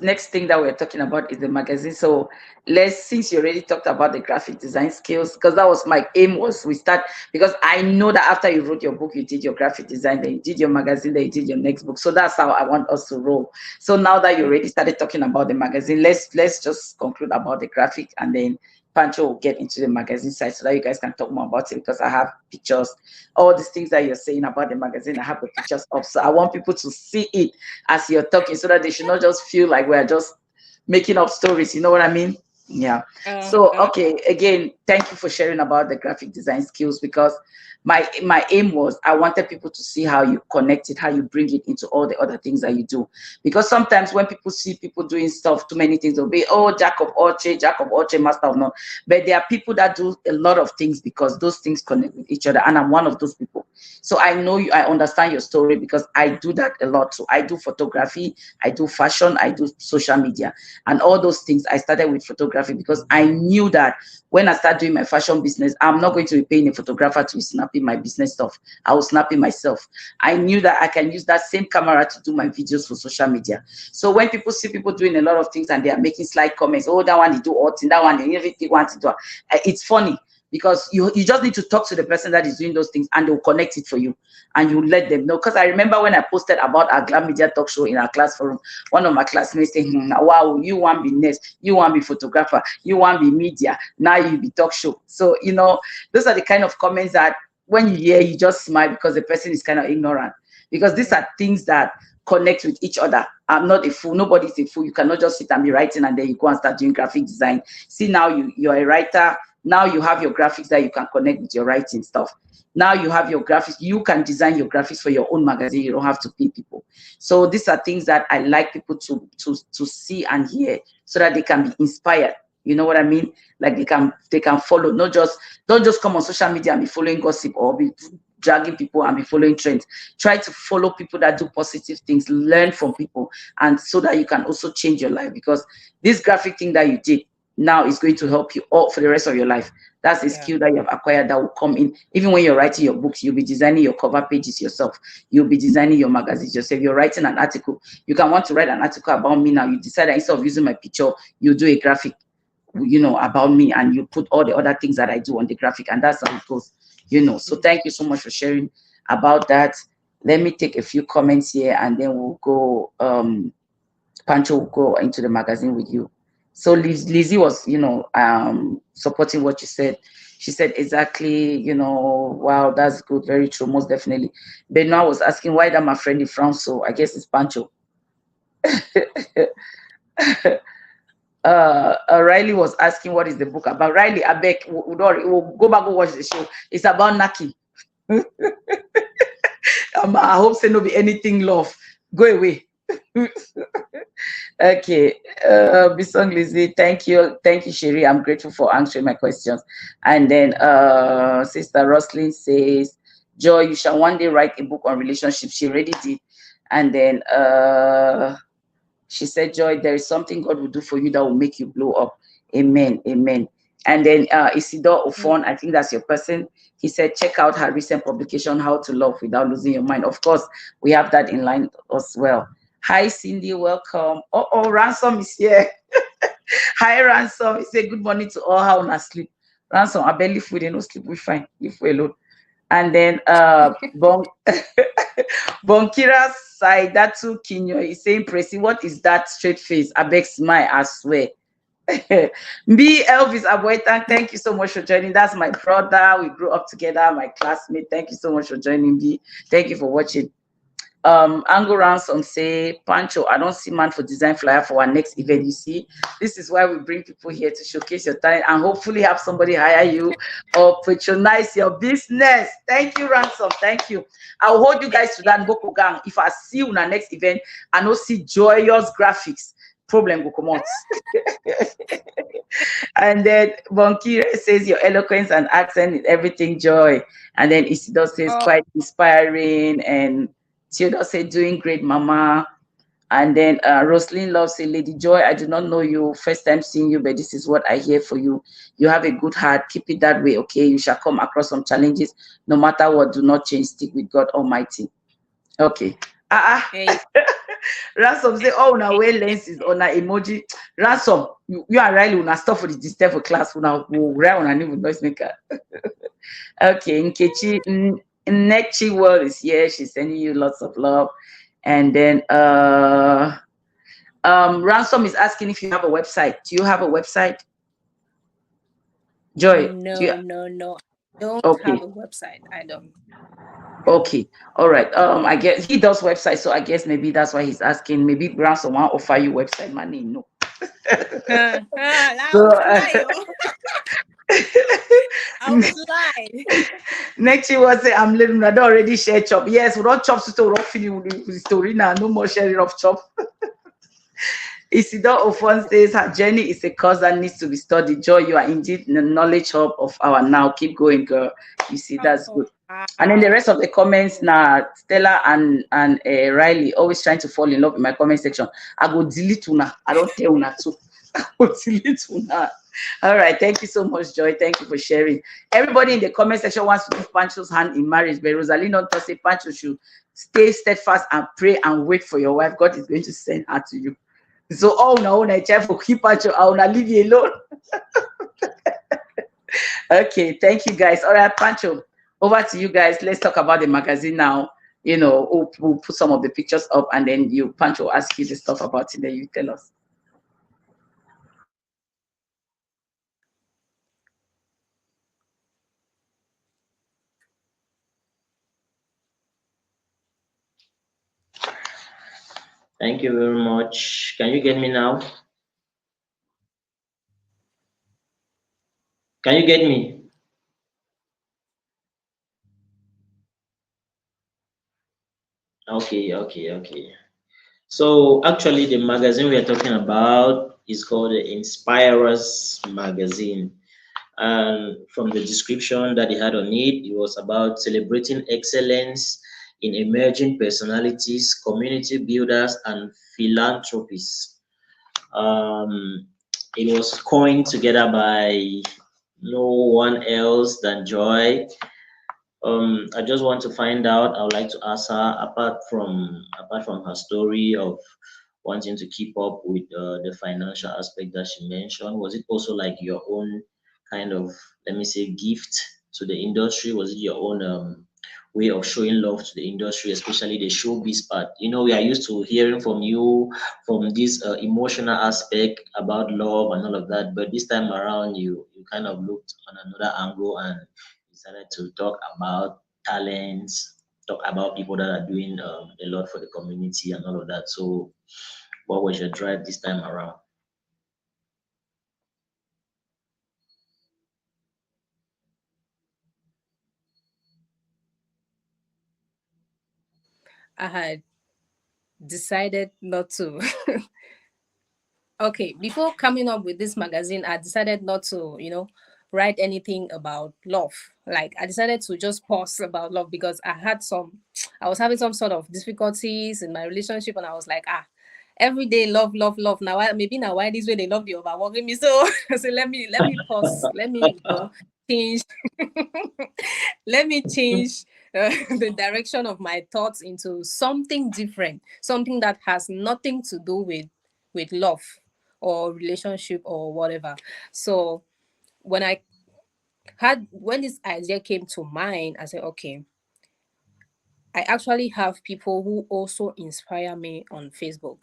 S1: next thing that we're talking about is the magazine. So since you already talked about the graphic design skills, because that was my aim, was we start, because I know that after you wrote your book, you did your graphic design, then you did your magazine, then you did your next book. So that's how I want us to roll. So now that you already started talking about the magazine, let's just conclude about the graphic, and then Pancho will get into the magazine side so that you guys can talk more about it, because I have pictures, all these things that you're saying about the magazine. I have the pictures up, so I want people to see it as you're talking, so that they should not just feel like we're just making up stories. You know what I mean? Yeah. So okay, again, thank you for sharing about the graphic design skills, because my aim was, I wanted people to see how you connect it, how you bring it into all the other things that you do. Because sometimes when people see people doing stuff, too many things, they'll be, jack of all trades, master of none. But there are people that do a lot of things because those things connect with each other, and I'm one of those people. So I know you, I understand your story, because I do that a lot. So I do photography, I do fashion, I do social media, and all those things. I started with photography because I knew that when I start doing my fashion business, I'm not going to be paying a photographer to be snapping my business stuff. I was snapping myself. I knew that I can use that same camera to do my videos for social media. So when people see people doing a lot of things and they are making slight comments, that one they do all thing, that one they everything want to do, it's funny, because you just need to talk to the person that is doing those things, and they'll connect it for you, and you let them know. Because I remember when I posted about our Glam Media Talk Show in our class forum, one of my classmates saying, wow, you want to be nurse, you want to be photographer, you want to be media, now you be talk show. So, those are the kind of comments that when you hear, you just smile, because the person is kind of ignorant. Because these are things that connect with each other. I'm not a fool. Nobody's a fool. You cannot just sit and be writing and then you go and start doing graphic design. See, now you're a writer. Now you have your graphics that you can connect with your writing stuff. Now you have your graphics. You can design your graphics for your own magazine. You don't have to pay people. So these are things that I like people to see and hear, so that they can be inspired. You know what I mean? Like they can follow, not just don't just come on social media and be following gossip or be dragging people and be following trends. Try to follow people that do positive things, learn from people, and so that you can also change your life, because this graphic thing that you did now is going to help you all for the rest of your life. That's a skill that you have acquired that will come in. Even when you're writing your books, you'll be designing your cover pages yourself. You'll be designing your magazines yourself. You're writing an article. You can want to write an article about me now. You decide that instead of using my picture, you do a graphic, about me, and you put all the other things that I do on the graphic, and that's how it goes, So thank you so much for sharing about that. Let me take a few comments here, and then we'll go. Pancho will go into the magazine with you. So Lizzie was, supporting what you said. She said exactly, wow, that's good, very true, most definitely. Benoit was asking why that my friend in France, so I guess it's Pancho. Riley was asking what is the book about. Riley, I beg, we'll go back and watch the show. It's about Naki. I hope say no be anything love. Go away. Okay, Bisong Lizzie, thank you, Sherry. I'm grateful for answering my questions. And then Sister Roslyn says, Joy, you shall one day write a book on relationships. She already did. And then she said, Joy, there is something God will do for you that will make you blow up. Amen, amen. And then Isidore Ofon, I think that's your person. He said, check out her recent publication, How to Love Without Losing Your Mind. Of course, we have that in line as well. Hi, Cindy, welcome. Oh, Ransom is here. Hi, Ransom. He said, good morning to all. How on sleep? Ransom, I barely food, no sleep. We fine. Leave we alone. And then Bonkira Saidatu Kinyo is saying, Pressy, what is that straight face? I beg smile, I swear. Me, Elvis Aboitan, thank you so much for joining. That's my brother. We grew up together, my classmate. Thank you so much for joining me. Thank you for watching. Angle Ransom say, Pancho, I don't see man for design flyer for our next event. You see, this is why we bring people here to showcase your talent and hopefully have somebody hire you or patronize your business. Thank you, Ransom. Thank you. I'll hold you guys to that Boko Gang. If I see you in our next event, I don't see Joyous graphics. Problem will come out. And then Bonkire says your eloquence and accent is everything, Joy. And then Isidore says quite inspiring, and Theodore said doing great, Mama. And then Roslyn Love said, Lady Joy, I do not know you, first time seeing you, but this is what I hear for you. You have a good heart. Keep it that way, okay? You shall come across some challenges. No matter what, do not change. Stick with God Almighty. Okay. Hey. Ransom say, oh, now where lens is on a emoji. Ransom, you are really on a stuff for the disturb for class. Now we'll on a new noise maker. Okay, Nkechi Nechi World is here. She's sending you lots of love. And then Ransom is asking if you have a website. Do you have a website? Joy?
S3: No. I don't have a website. I don't.
S1: Okay, all right. I guess he does website, so I guess maybe that's why he's asking. Maybe Ransom want to offer you website money. No.
S3: I'll fly.
S1: Next year was say I'm living. I don't already share chop. Yes, we don't chop so don't feel the story now. No more sharing of chop. Isidore Ofon says her journey is a course that needs to be studied. Joy, you are indeed the knowledge hub of our now. Keep going, girl. You see, that's good. And then the rest of the comments now, Stella and Riley always trying to fall in love in my comment section. I go delete una. I don't tell una too. I go delete una. All right, thank you so much, Joy. Thank you for sharing. Everybody in the comment section wants to give Pancho's hand in marriage, but Rosalina does say Pancho should stay steadfast and pray and wait for your wife. God is going to send her to you. So I try for keep Pancho, I wanna leave you alone. Okay, thank you guys. All right, Pancho, over to you guys. Let's talk about the magazine now. We'll put some of the pictures up, and then Pancho will ask you the stuff about it. Then you tell us.
S2: Thank you very much. Can you get me now? Can you get me? Okay. So actually the magazine we are talking about It's called the Inspirers magazine. And from the description that he had on it, it was about celebrating excellence in emerging personalities, community builders, and philanthropists. Um, it was coined together by no one else than Joy. I just want to find out. I would like to ask her, apart from her story of wanting to keep up with the financial aspect that she mentioned, was it also like your own kind of, let me say, gift to the industry? Was it your own way of showing love to the industry, especially the showbiz part? We are used to hearing from you from this emotional aspect about love and all of that, but this time around, you kind of looked on another angle and decided to talk about talents, talk about people that are doing a lot for the community and all of that. So, what was your drive this time around?
S3: I had decided not to. Okay, before coming up with this magazine, I decided not to, write anything about love. Like, I decided to just pause about love because I was having some sort of difficulties in my relationship, and I was like, every day love, love, love. Now, maybe now why this way they love the overworking me. So, so let me pause. Let me, change. Let me change the direction of my thoughts into something different, something that has nothing to do with love or relationship or whatever. So when this idea came to mind, I said, okay, I actually have people who also inspire me on Facebook.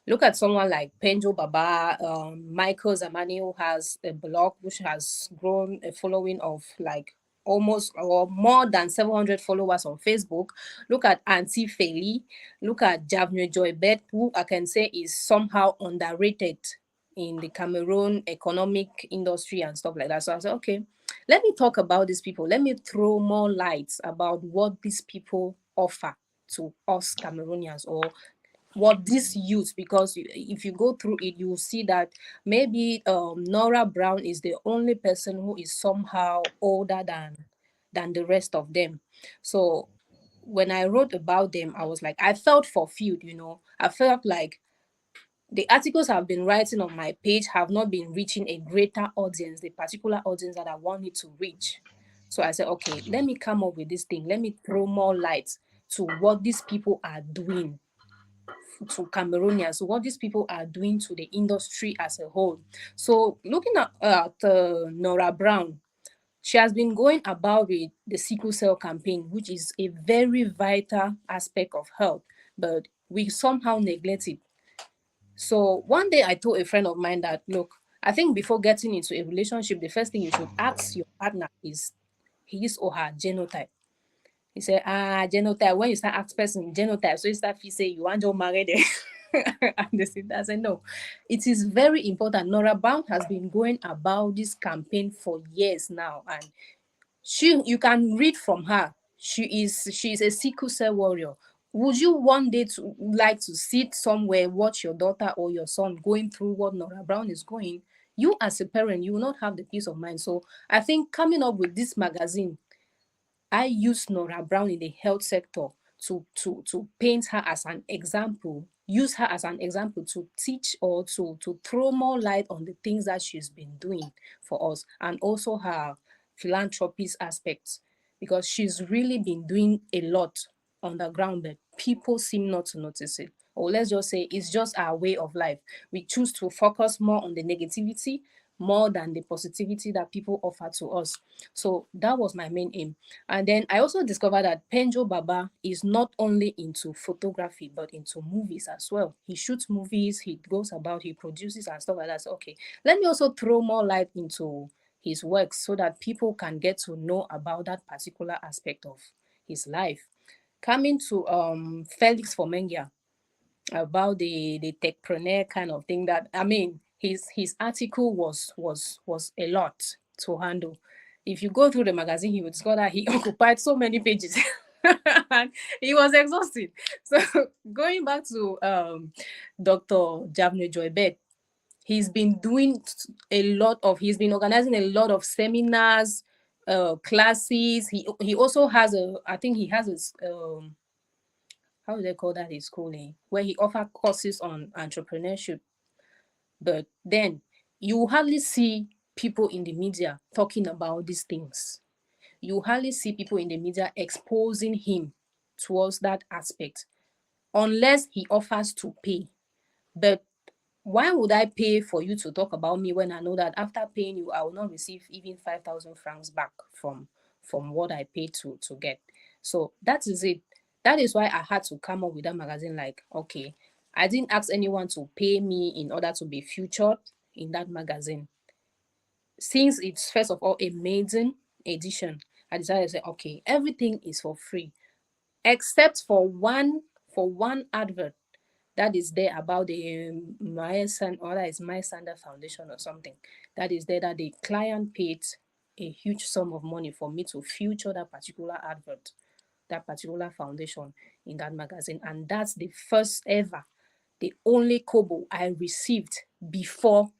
S3: Look at someone like Penjo Baba, Michael Zamani, who has a blog which has grown a following of like almost or more than 700 followers on Facebook. Look at Auntie Feli. Look at Javne Joy Bet, who I can say is somehow underrated in the Cameroon economic industry and stuff like that. So I said, okay, let me talk about these people. Let me throw more lights about what these people offer to us Cameroonians, or what this youth, because if you go through it, you will see that maybe Nora Brown is the only person who is somehow older than the rest of them. So when I wrote about them, I was like, I felt fulfilled. I felt like the articles I've been writing on my page have not been reaching a greater audience, the particular audience that I want it to reach. So I said, okay, let me come up with this thing. Let me throw more light to what these people are doing to Cameroonians, so what these people are doing to the industry as a whole. So looking at Nora Brown, she has been going about with the sickle cell campaign, which is a very vital aspect of health, but we somehow neglect it. So one day I told a friend of mine that, look, I think before getting into a relationship, the first thing you should ask your partner is his or her genotype. He said, genotype. When you start asking person genotype, so you start feel say you want to marry them. And they said, no. It is very important. Nora Brown has been going about this campaign for years now, and you can read from her. She's a sickle cell warrior. Would you one day to like to sit somewhere, watch your daughter or your son going through what Nora Brown is going? You as a parent, you will not have the peace of mind. So I think coming up with this magazine, I use Nora Brown in the health sector to paint her as an example, use her as an example to teach or to throw more light on the things that she's been doing for us, and also her philanthropist aspects, because she's really been doing a lot on the ground, but people seem not to notice it. Or let's just say it's just our way of life. We choose to focus more on the negativity more than the positivity that people offer to us. So that was my main aim. And then I also discovered that Penjo Baba is not only into photography, but into movies as well. He shoots movies, he goes about, he produces and stuff like that. So, okay, let me also throw more light into his works so that people can get to know about that particular aspect of his life. Coming to Felix Fomengia, about the techpreneur kind of thing, that I mean, his article was a lot to handle. If you go through the magazine, he would discover that he occupied so many pages. And he was exhausted. So going back to Dr. Javne Joybet, he's been he's been organizing a lot of seminars, classes. He also has I think he has his how do they call that in schooling, where he offer courses on entrepreneurship. But then you hardly see people in the media talking about these things. You hardly see people in the media exposing him towards that aspect, unless he offers to pay. But why would I pay for you to talk about me when I know that after paying you, I will not receive even 5,000 francs back from what I paid to get? So that is it. That is why I had to come up with that magazine. Like, okay, I didn't ask anyone to pay me in order to be featured in that magazine. Since it's first of all a maiden edition, I decided to say, okay, everything is for free, except for one advert that is there about the or that is My Sander Foundation or something. That is there that the client paid a huge sum of money for me to feature that particular advert, that particular foundation in that magazine. And that's the first ever, the only kobo I received before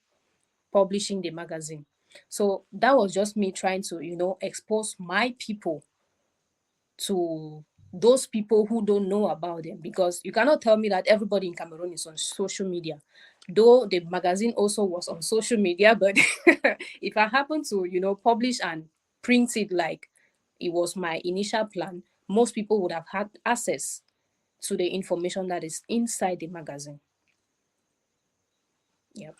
S3: publishing the magazine. So that was just me trying to, expose my people to those people who don't know about them, because you cannot tell me that everybody in Cameroon is on social media. Though the magazine also was on social media, but if I happen to, publish and print it like it was my initial plan, most people would have had access to the information that is inside the magazine. Yep.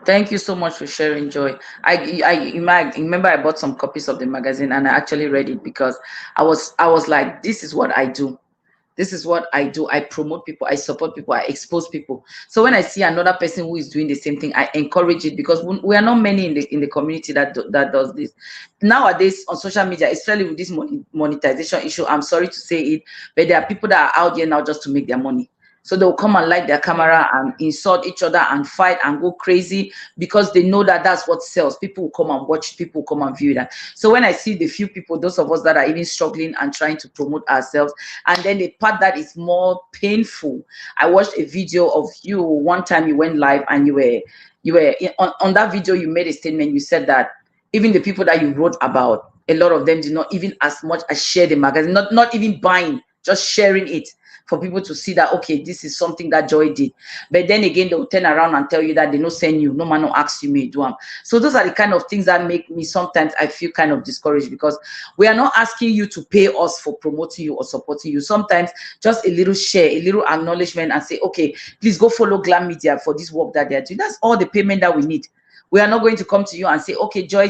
S1: Thank you so much for sharing, Joy. I remember I bought some copies of the magazine and I actually read it because I was like, this is what I do. This is what I do. I promote people, I support people, I expose people. So when I see another person who is doing the same thing, I encourage it, because we are not many in the community that does this. Nowadays on social media, especially with this monetization issue, I'm sorry to say it, but there are people that are out there now just to make their money. So they'll come and light their camera and insult each other and fight and go crazy because they know that that's what sells. People will come and watch, people will come and view that. So when I see the few people, those of us that are even struggling and trying to promote ourselves, and then the part that is more painful, I watched a video of you one time. You went live and on that video, you made a statement. You said that even the people that you wrote about, a lot of them did not even as much as share the magazine, not even buying, just sharing it for people to see that, okay, this is something that Joy did. But then again, they'll turn around and tell you that they no send you, no man no ask you, may do them. So those are the kind of things that make me sometimes I feel kind of discouraged, because we are not asking you to pay us for promoting you or supporting you. Sometimes just a little share, a little acknowledgement, and say, okay, please go follow Glam Media for this work that they're doing. That's all the payment that we need. We are not going to come to you and say, okay, Joy,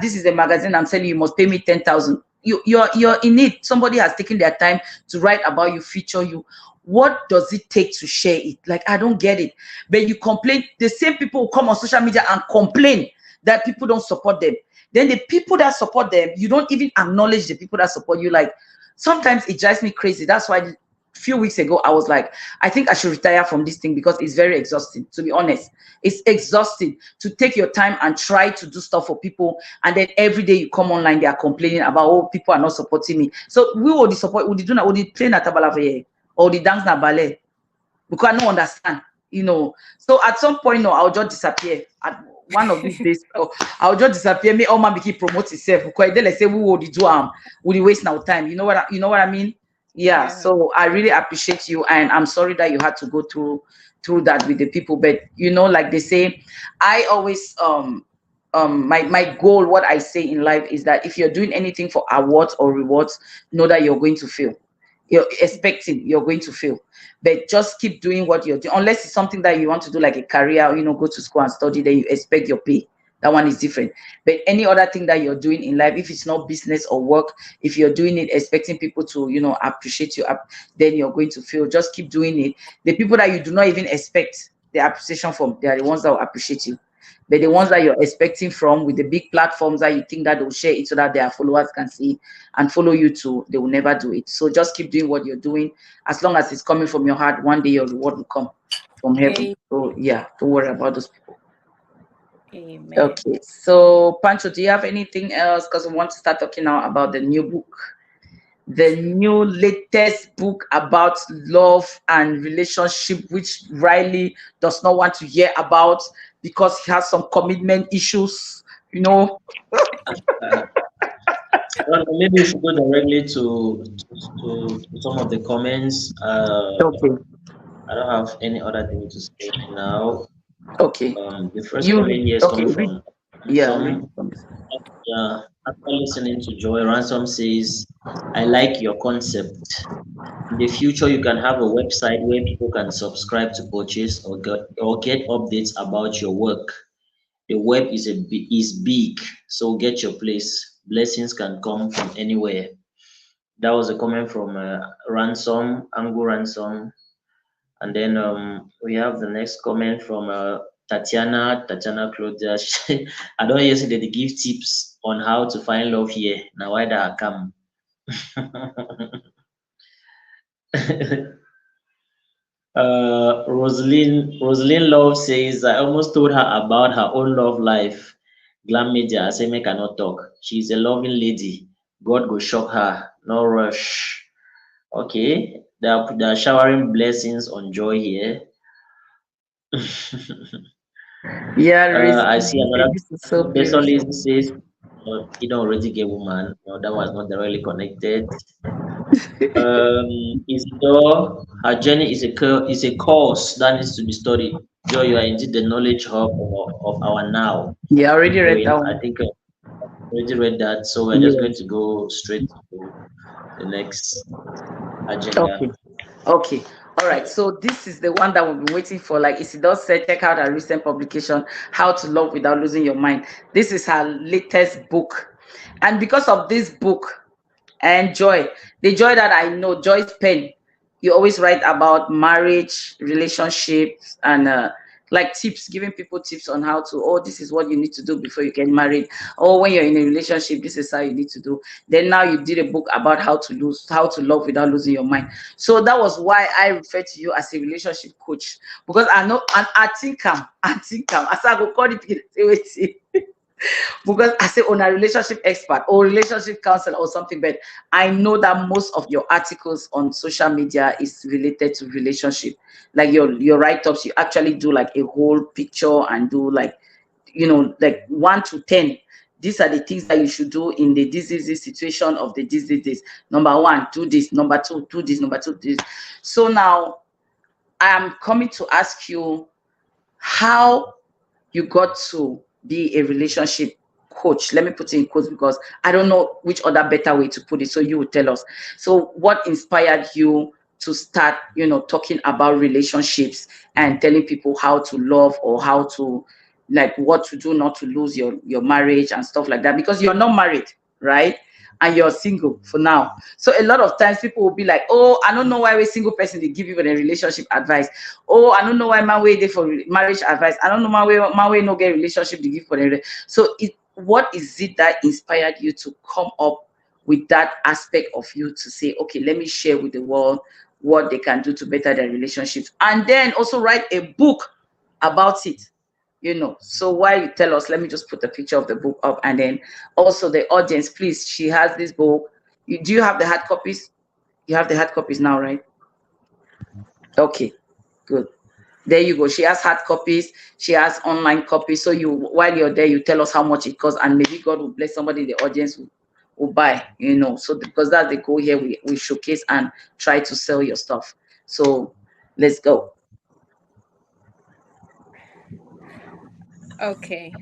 S1: this is a magazine I'm selling, you must pay me 10,000. You're in it. Somebody has taken their time to write about you, feature you. What does it take to share it? Like, I don't get it. But you complain. The same people who come on social media and complain that people don't support them. Then the people that support them, you don't even acknowledge the people that support you. Like, sometimes it drives me crazy. That's why a few weeks ago, I was like, I think I should retire from this thing, because it's very exhausting, to be honest. It's exhausting to take your time and try to do stuff for people, and then every day you come online, they are complaining about, oh, people are not supporting me. So we will support, we do not, we play na tabala for you, or the dance na ballet, because I don't understand, So at some point, no, I'll just disappear. At one of these days, I'll just disappear. Me, all man keep promote itself, because then let's say we will do we waste our time. You know what I mean? Yeah. So I really appreciate you, and I'm sorry that you had to go through that with the people. But like they say, I always my goal, what I say in life is that if you're doing anything for awards or rewards, know that you're going to fail. You're expecting, you're going to fail. But just keep doing what you're doing, unless it's something that you want to do, like a career, go to school and study, then you expect your pay. That one is different. But any other thing that you're doing in life, if it's not business or work, if you're doing it expecting people to appreciate you, then you're going to fail. Just keep doing it. The people that you do not even expect the appreciation from, they are the ones that will appreciate you. But the ones that you're expecting from, with the big platforms that you think that they'll share it so that their followers can see and follow you too, they will never do it. So just keep doing what you're doing. As long as it's coming from your heart, one day your reward will come from heaven. So yeah, don't worry about those people.
S3: Amen.
S1: Okay, so Pancho, do you have anything else? Because we want to start talking now about the new book. the new latest book about love and relationship, which Riley does not want to hear about because he has some commitment issues, you know.
S2: Uh, well, maybe we should go directly to some of the comments.
S1: Okay.
S2: I don't have any other thing to say now.
S1: Okay.
S2: The first
S1: You read.
S2: comment here is
S1: Okay,
S2: coming
S1: read.
S2: from
S1: Yeah, read.
S2: Ransom. After listening to Joy, Ransom says, I like your concept. In the future, you can have a website where people can subscribe to purchase or get updates about your work. The web is big, so get your place. Blessings can come from anywhere. That was a comment from Ransom, Angu Ransom. And then we have the next comment from Tatiana Claudia. I don't hear say that they give tips on how to find love here. Now why that I come? Rosalind Love says, I almost told her about her own love life. Glam Media, I say, make her not talk. She's a loving lady. God go shock her. No rush. Okay. They're showering blessings on Joy here.
S1: Yeah,
S2: I see another.
S1: this is so
S2: Based on
S1: beautiful.
S2: Lizzie says, you don't already get woman. No, that was not directly connected. Isidore, her journey is a course that needs to be studied. Joy, you are indeed the knowledge hub of our now.
S1: Yeah, I already read that
S2: Queen, I
S1: one.
S2: think I already read that, so we're just going
S1: Yes.
S2: to go straight to the next agenda.
S1: Okay. Okay. All right. So this is the one that we've been waiting for. Like Isidore said, check out her recent publication, How to Love Without Losing Your Mind. This is her latest book. And because of this book, and Joy, the Joy that I know, Joy's pen, you always write about marriage, relationships, and like tips, giving people tips on how to, oh, this is what you need to do before you get married. Or when you're in a relationship, this is how you need to do. Then now you did a book about how to love without losing your mind. So that was why I refer to you as a relationship coach. Because I know, and I think as I go call it, because I say on a relationship expert or relationship counselor or something, but I know that most of your articles on social media is related to relationship. Like your write-ups, you actually do like a whole picture and do like, like 1 to 10. These are the things that you should do in the this situation of the this. Number one, do this. Number two, do this. Number two, do this. So now I am coming to ask you how you got to be a relationship coach. Let me put it in quotes because I don't know which other better way to put it. So you will tell us. So what inspired you to start, talking about relationships and telling people how to love or how to, like, what to do not to lose your marriage and stuff like that? Because you're not married, right? And you're single for now. So a lot of times people will be like, oh, I don't know why a single person they give you a relationship advice. Oh, I don't know why my way they for marriage advice. I don't know my way no get relationship to give for them. So what is it that inspired you to come up with that aspect of you to say, okay, let me share with the world what they can do to better their relationships, and then also write a book about it. So while you tell us, let me just put a picture of the book up, and then also the audience, please, she has this book. Do you have the hard copies? You have the hard copies now, right? Okay, good. There you go. She has hard copies. She has online copies. So while you're there, you tell us how much it costs, and maybe God will bless somebody in the audience who will buy. So because that's the goal here, we showcase and try to sell your stuff. So let's go.
S3: Okay.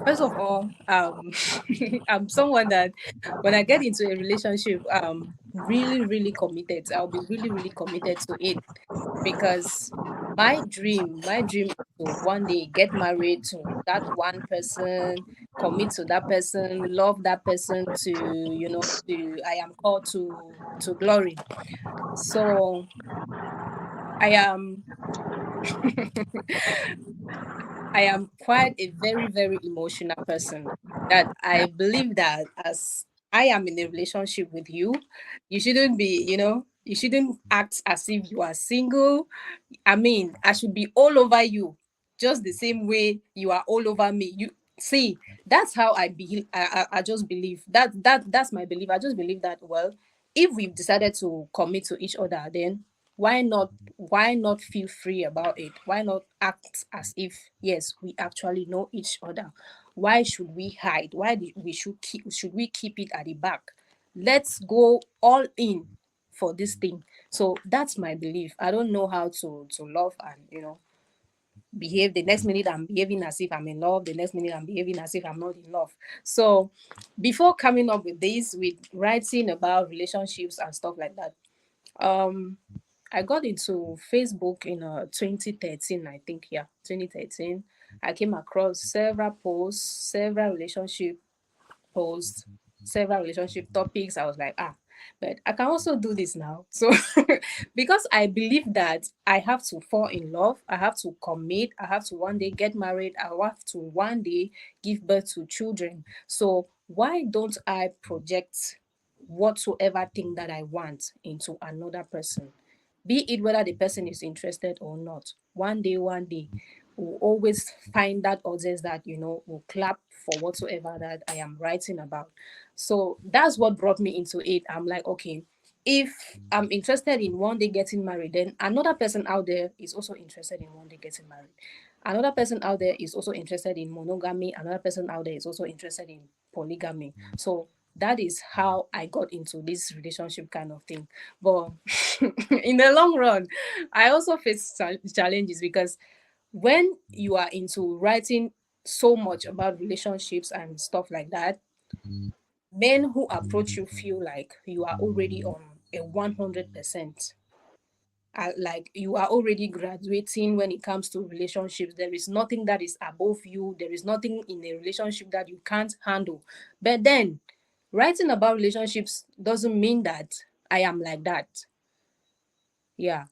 S3: First of all, I'm someone that when I get into a relationship, really, really committed. I'll be really, really committed to it because my dream is to one day get married to that one person, commit to that person, love that person to, I am called to glory. So I am I am quite a very, very emotional person. That I believe that as I am in a relationship with you, you shouldn't be, you shouldn't act as if you are single. I mean, I should be all over you, just the same way you are all over me. See, that's how I be. I just believe that's my belief. I just believe that, well, if we've decided to commit to each other, then why not feel free about it? Why not act as if, yes, we actually know each other? Why should we hide? Why should we keep it at the back? Let's go all in for this thing. So that's my belief. I don't know how to love and, behave. The next minute I'm behaving as if I'm in love. The next minute I'm behaving as if I'm not in love. So before coming up with this, with writing about relationships and stuff like that, um I got into Facebook in 2013, I think. Yeah, 2013. I came across several posts, several relationship posts, several relationship topics. I was like, but I can also do this now. So because I believe that I have to fall in love, I have to commit, I have to one day get married, I have to one day give birth to children. So why don't I project whatsoever thing that I want into another person? Be it whether the person is interested or not. One day, we'll always find that audience that, will clap for whatsoever that I am writing about. So that's what brought me into it. I'm like, okay, if I'm interested in one day getting married, then another person out there is also interested in one day getting married. Another person out there is also interested in monogamy. Another person out there is also interested in polygamy. So that is how I got into this relationship kind of thing. But in the long run, I also face challenges, because when you are into writing so much about relationships and stuff like that, men who approach you feel like you are already on a 100%. Like you are already graduating when it comes to relationships. There is nothing that is above you. There is nothing in a relationship that you can't handle. But then, writing about relationships doesn't mean that I am like that. Yeah.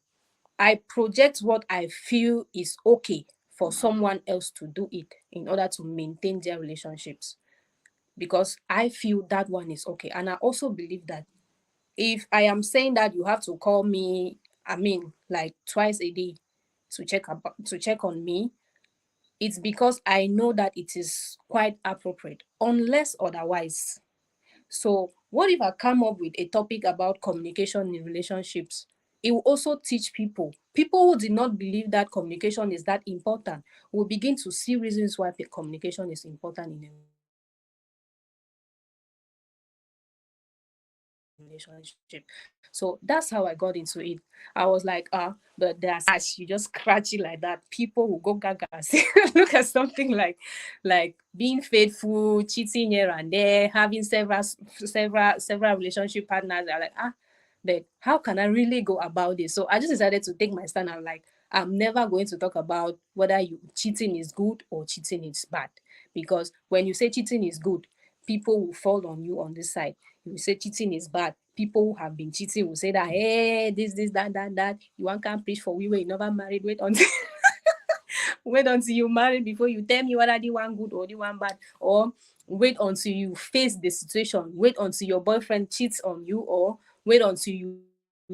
S3: I project what I feel is okay for someone else to do it in order to maintain their relationships, because I feel that one is okay. And I also believe that if I am saying that you have to call me, I mean, like twice a day to check on me, it's because I know that it is quite appropriate, unless otherwise. So, what if I come up with a topic about communication in relationships? It will also teach people who did not believe that communication is that important will begin to see reasons why communication is important in a relationship. So that's how I got into it. I was like, but there are certain things that I want to say. You just scratch it like that. People will go gaga and say, look at something like being faithful, cheating here and there, having several relationship partners. They're like, but how can I really go about this? So I just decided to take my stand. I'm like, I'm never going to talk about whether you cheating is good or cheating is bad. Because when you say cheating is good, people will fall on you on this side. If you say cheating is bad, people who have been cheating will say that, hey, this, that. You want can't preach for we were never married. Wait until you marry before you tell me whether the one good or the one bad. Or wait until you face the situation. Wait until your boyfriend cheats on you, or wait until you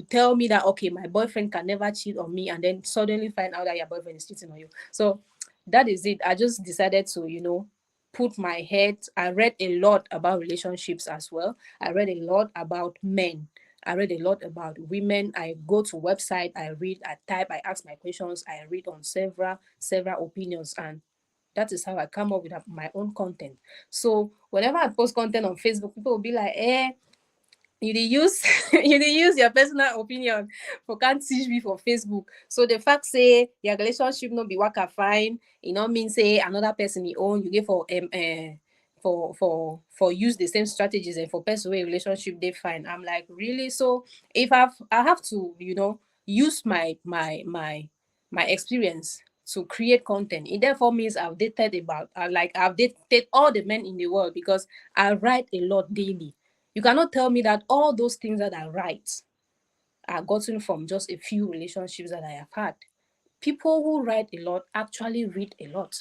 S3: tell me that, okay, my boyfriend can never cheat on me, and then suddenly find out that your boyfriend is cheating on you. So that is it. I just decided to, put my head. I read a lot about relationships as well. I read a lot about men. I read a lot about women. I go to website, I read, I type, I ask my questions, I read on several opinions, and that is how I come up with my own content. So whenever I post content on Facebook, people will be like, you dey use you dey use your personal opinion for can't teach me for Facebook. So the fact say your relationship no be waka fine, e no mean say another person e own you get for use the same strategies, and for person wey relationship dey fine. I'm like, really? So if I have to, use my experience to create content, it therefore means I've dated about I've dated all the men in the world, because I write a lot daily. You cannot tell me that all those things that I write are gotten from just a few relationships that I have had. People who write a lot actually read a lot.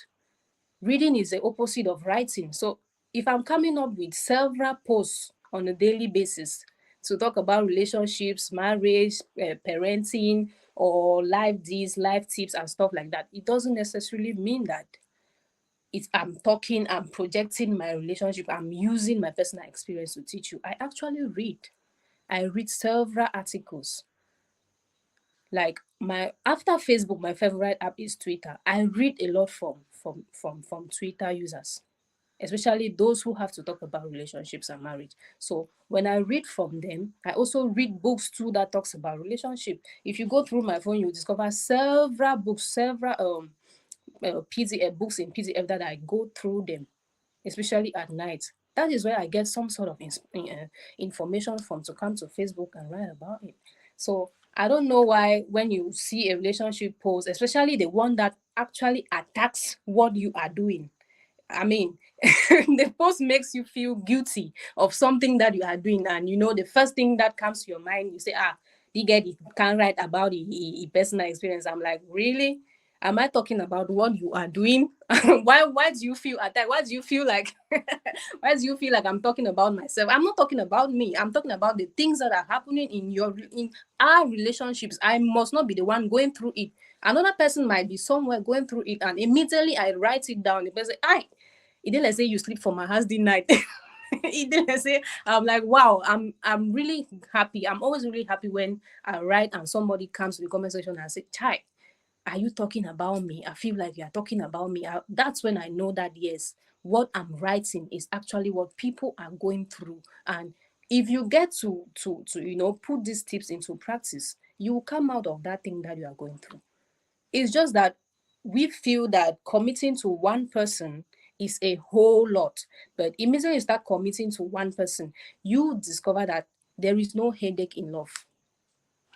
S3: Reading is the opposite of writing. So if I'm coming up with several posts on a daily basis to talk about relationships, marriage, parenting, or life tips and stuff like that, it doesn't necessarily mean that I'm talking, I'm projecting my relationship, I'm using my personal experience to teach you. I actually read. I read several articles. Like after Facebook, my favorite app is Twitter. I read a lot from Twitter users, especially those who have to talk about relationships and marriage. So when I read from them, I also read books too that talks about relationship. If you go through my phone, you discover several books, several PDF books in PDF that I go through them, especially at night. That is where I get some sort of information from to come to Facebook and write about it. So I don't know why when you see a relationship post, especially the one that actually attacks what you are doing, I mean, the post makes you feel guilty of something that you are doing, and the first thing that comes to your mind, you say, the guy can't write about the personal experience. I'm like, really? Am I talking about what you are doing? Why do you feel attacked? Why do you feel like why do you feel like I'm talking about myself? I'm not talking about me. I'm talking about the things that are happening in our relationships. I must not be the one going through it. Another person might be somewhere going through it, and immediately I write it down. The person, it didn't say you sleep for my house the night. It didn't say. I'm like, wow, I'm really happy. I'm always really happy when I write and somebody comes to the comment section and say, Chai, are you talking about me? I feel like you're talking about me. That's when I know that, yes, what I'm writing is actually what people are going through. And if you get to put these tips into practice, you will come out of that thing that you are going through. It's just that we feel that committing to one person is a whole lot. But immediately you start committing to one person, you discover that there is no headache in love.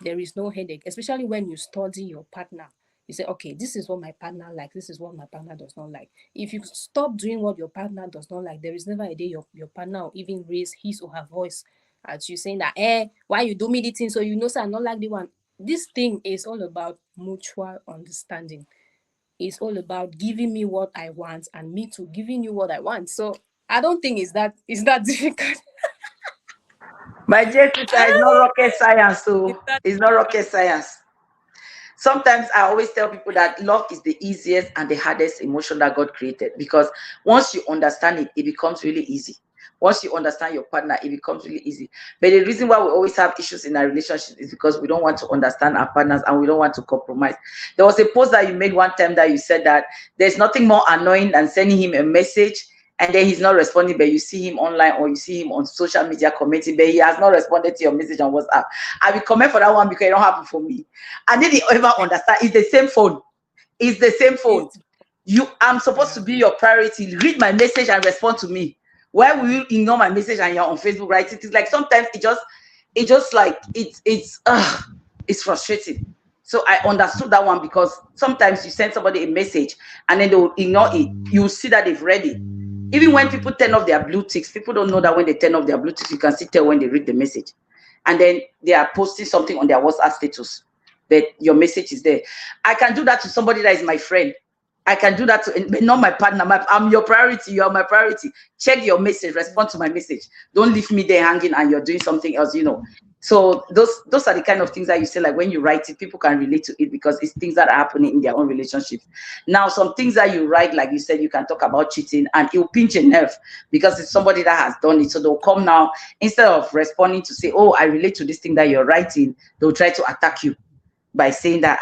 S3: There is no headache, especially when you study your partner. You say, okay, this is what my partner likes. This is what my partner does not like. If you stop doing what your partner does not like, there is never a day your partner will even raise his or her voice at you saying that, why you do me the thing? So say I'm not like the one. This thing is all about mutual understanding. It's all about giving me what I want and me too giving you what I want. So I don't think it's that difficult.
S1: My dear sister, it's not rocket science, so
S3: that
S1: it's not rocket science. Sometimes I always tell people that love is the easiest and the hardest emotion that God created, because once you understand it, it becomes really easy. Once you understand your partner, it becomes really easy. But the reason why we always have issues in our relationship is because we don't want to understand our partners and we don't want to compromise. There was a post that you made one time that you said that there's nothing more annoying than sending him a message and then he's not responding, but you see him online or you see him on social media commenting, but he has not responded to your message on WhatsApp. I will comment for that one because it don't happen for me. I didn't ever understand. It's the same phone. It's the same phone. I'm supposed to be your priority. Read my message and respond to me. Why will you ignore my message and you're on Facebook, right? It is like sometimes it's frustrating. So I understood that one, because sometimes you send somebody a message and then they will ignore it. You will see that they've read it. Even when people turn off their blue ticks, people don't know that when they turn off their blue ticks, you can still tell when they read the message. And then they are posting something on their WhatsApp status, but your message is there. I can do that to somebody that is my friend. I can do that to, but not my partner. I'm your priority. You are my priority. Check your message. Respond to my message. Don't leave me there hanging and you're doing something else, So those are the kind of things that you say, like when you write it, people can relate to it because it's things that are happening in their own relationships. Now, some things that you write, like you said, you can talk about cheating and it will pinch a nerve because it's somebody that has done it. So they'll come now, instead of responding to say, oh, I relate to this thing that you're writing, they'll try to attack you by saying that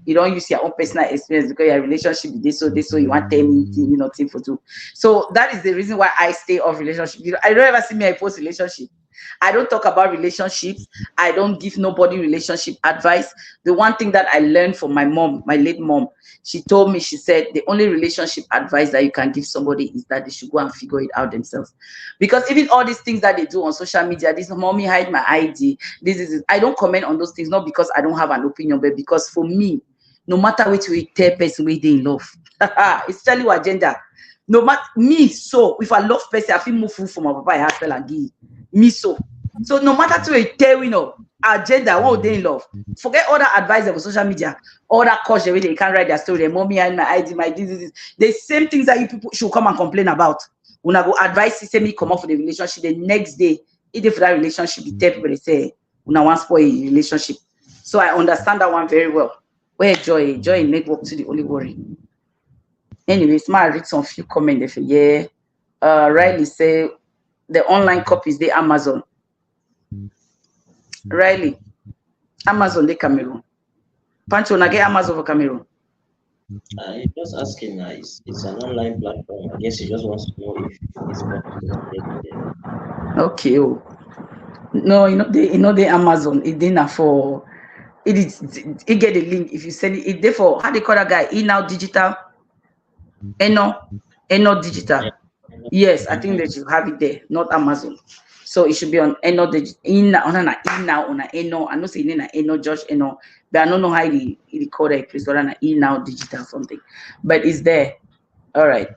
S1: you don't use your own personal experience because your relationship is this, so you want to tell me thing for two. So that is the reason why I stay off relationship. I don't ever see me post relationship. I don't talk about relationships. I don't give nobody relationship advice. The one thing that I learned from my mom, my late mom, she told me, she said, the only relationship advice that you can give somebody is that they should go and figure it out themselves. Because even all these things that they do on social media, this mommy hide my ID, this is, I don't comment on those things, not because I don't have an opinion, but because for me, no matter which way tell person we they in love, it's tell you agenda. No matter me, so if I love person, I feel move food from my papa, I have and give me so. So no matter to a tell agenda, what they in love. Forget all that advice on social media, all that culture where they can't write their story, mommy and my ID, my this. The same things that you people should come and complain about. When I go advise system me come up for the relationship, the next day, if for that relationship, you tell people they say, when I want spoil a relationship. So I understand that one very well. Where joy make work to the only worry. Anyways, ma read some few comments. They say, yeah. Riley say the online copies they Amazon. Riley, Amazon they Cameroon. Pancho na get Amazon for Cameroon.
S2: He's just asking. It's an online platform. I guess he just wants to know if it's possible to get it there.
S1: Okay. Oh. No, they Amazon. It dinner for it is it get a link if you send it. It there for how they call that guy? Now digital. Eno digital. Yes, I think that you have it there, not Amazon. So it should be on Eno on Eno. I know say in Eno Josh Eno, but I don't know how the code it is or an now digital something. But it's there. All right.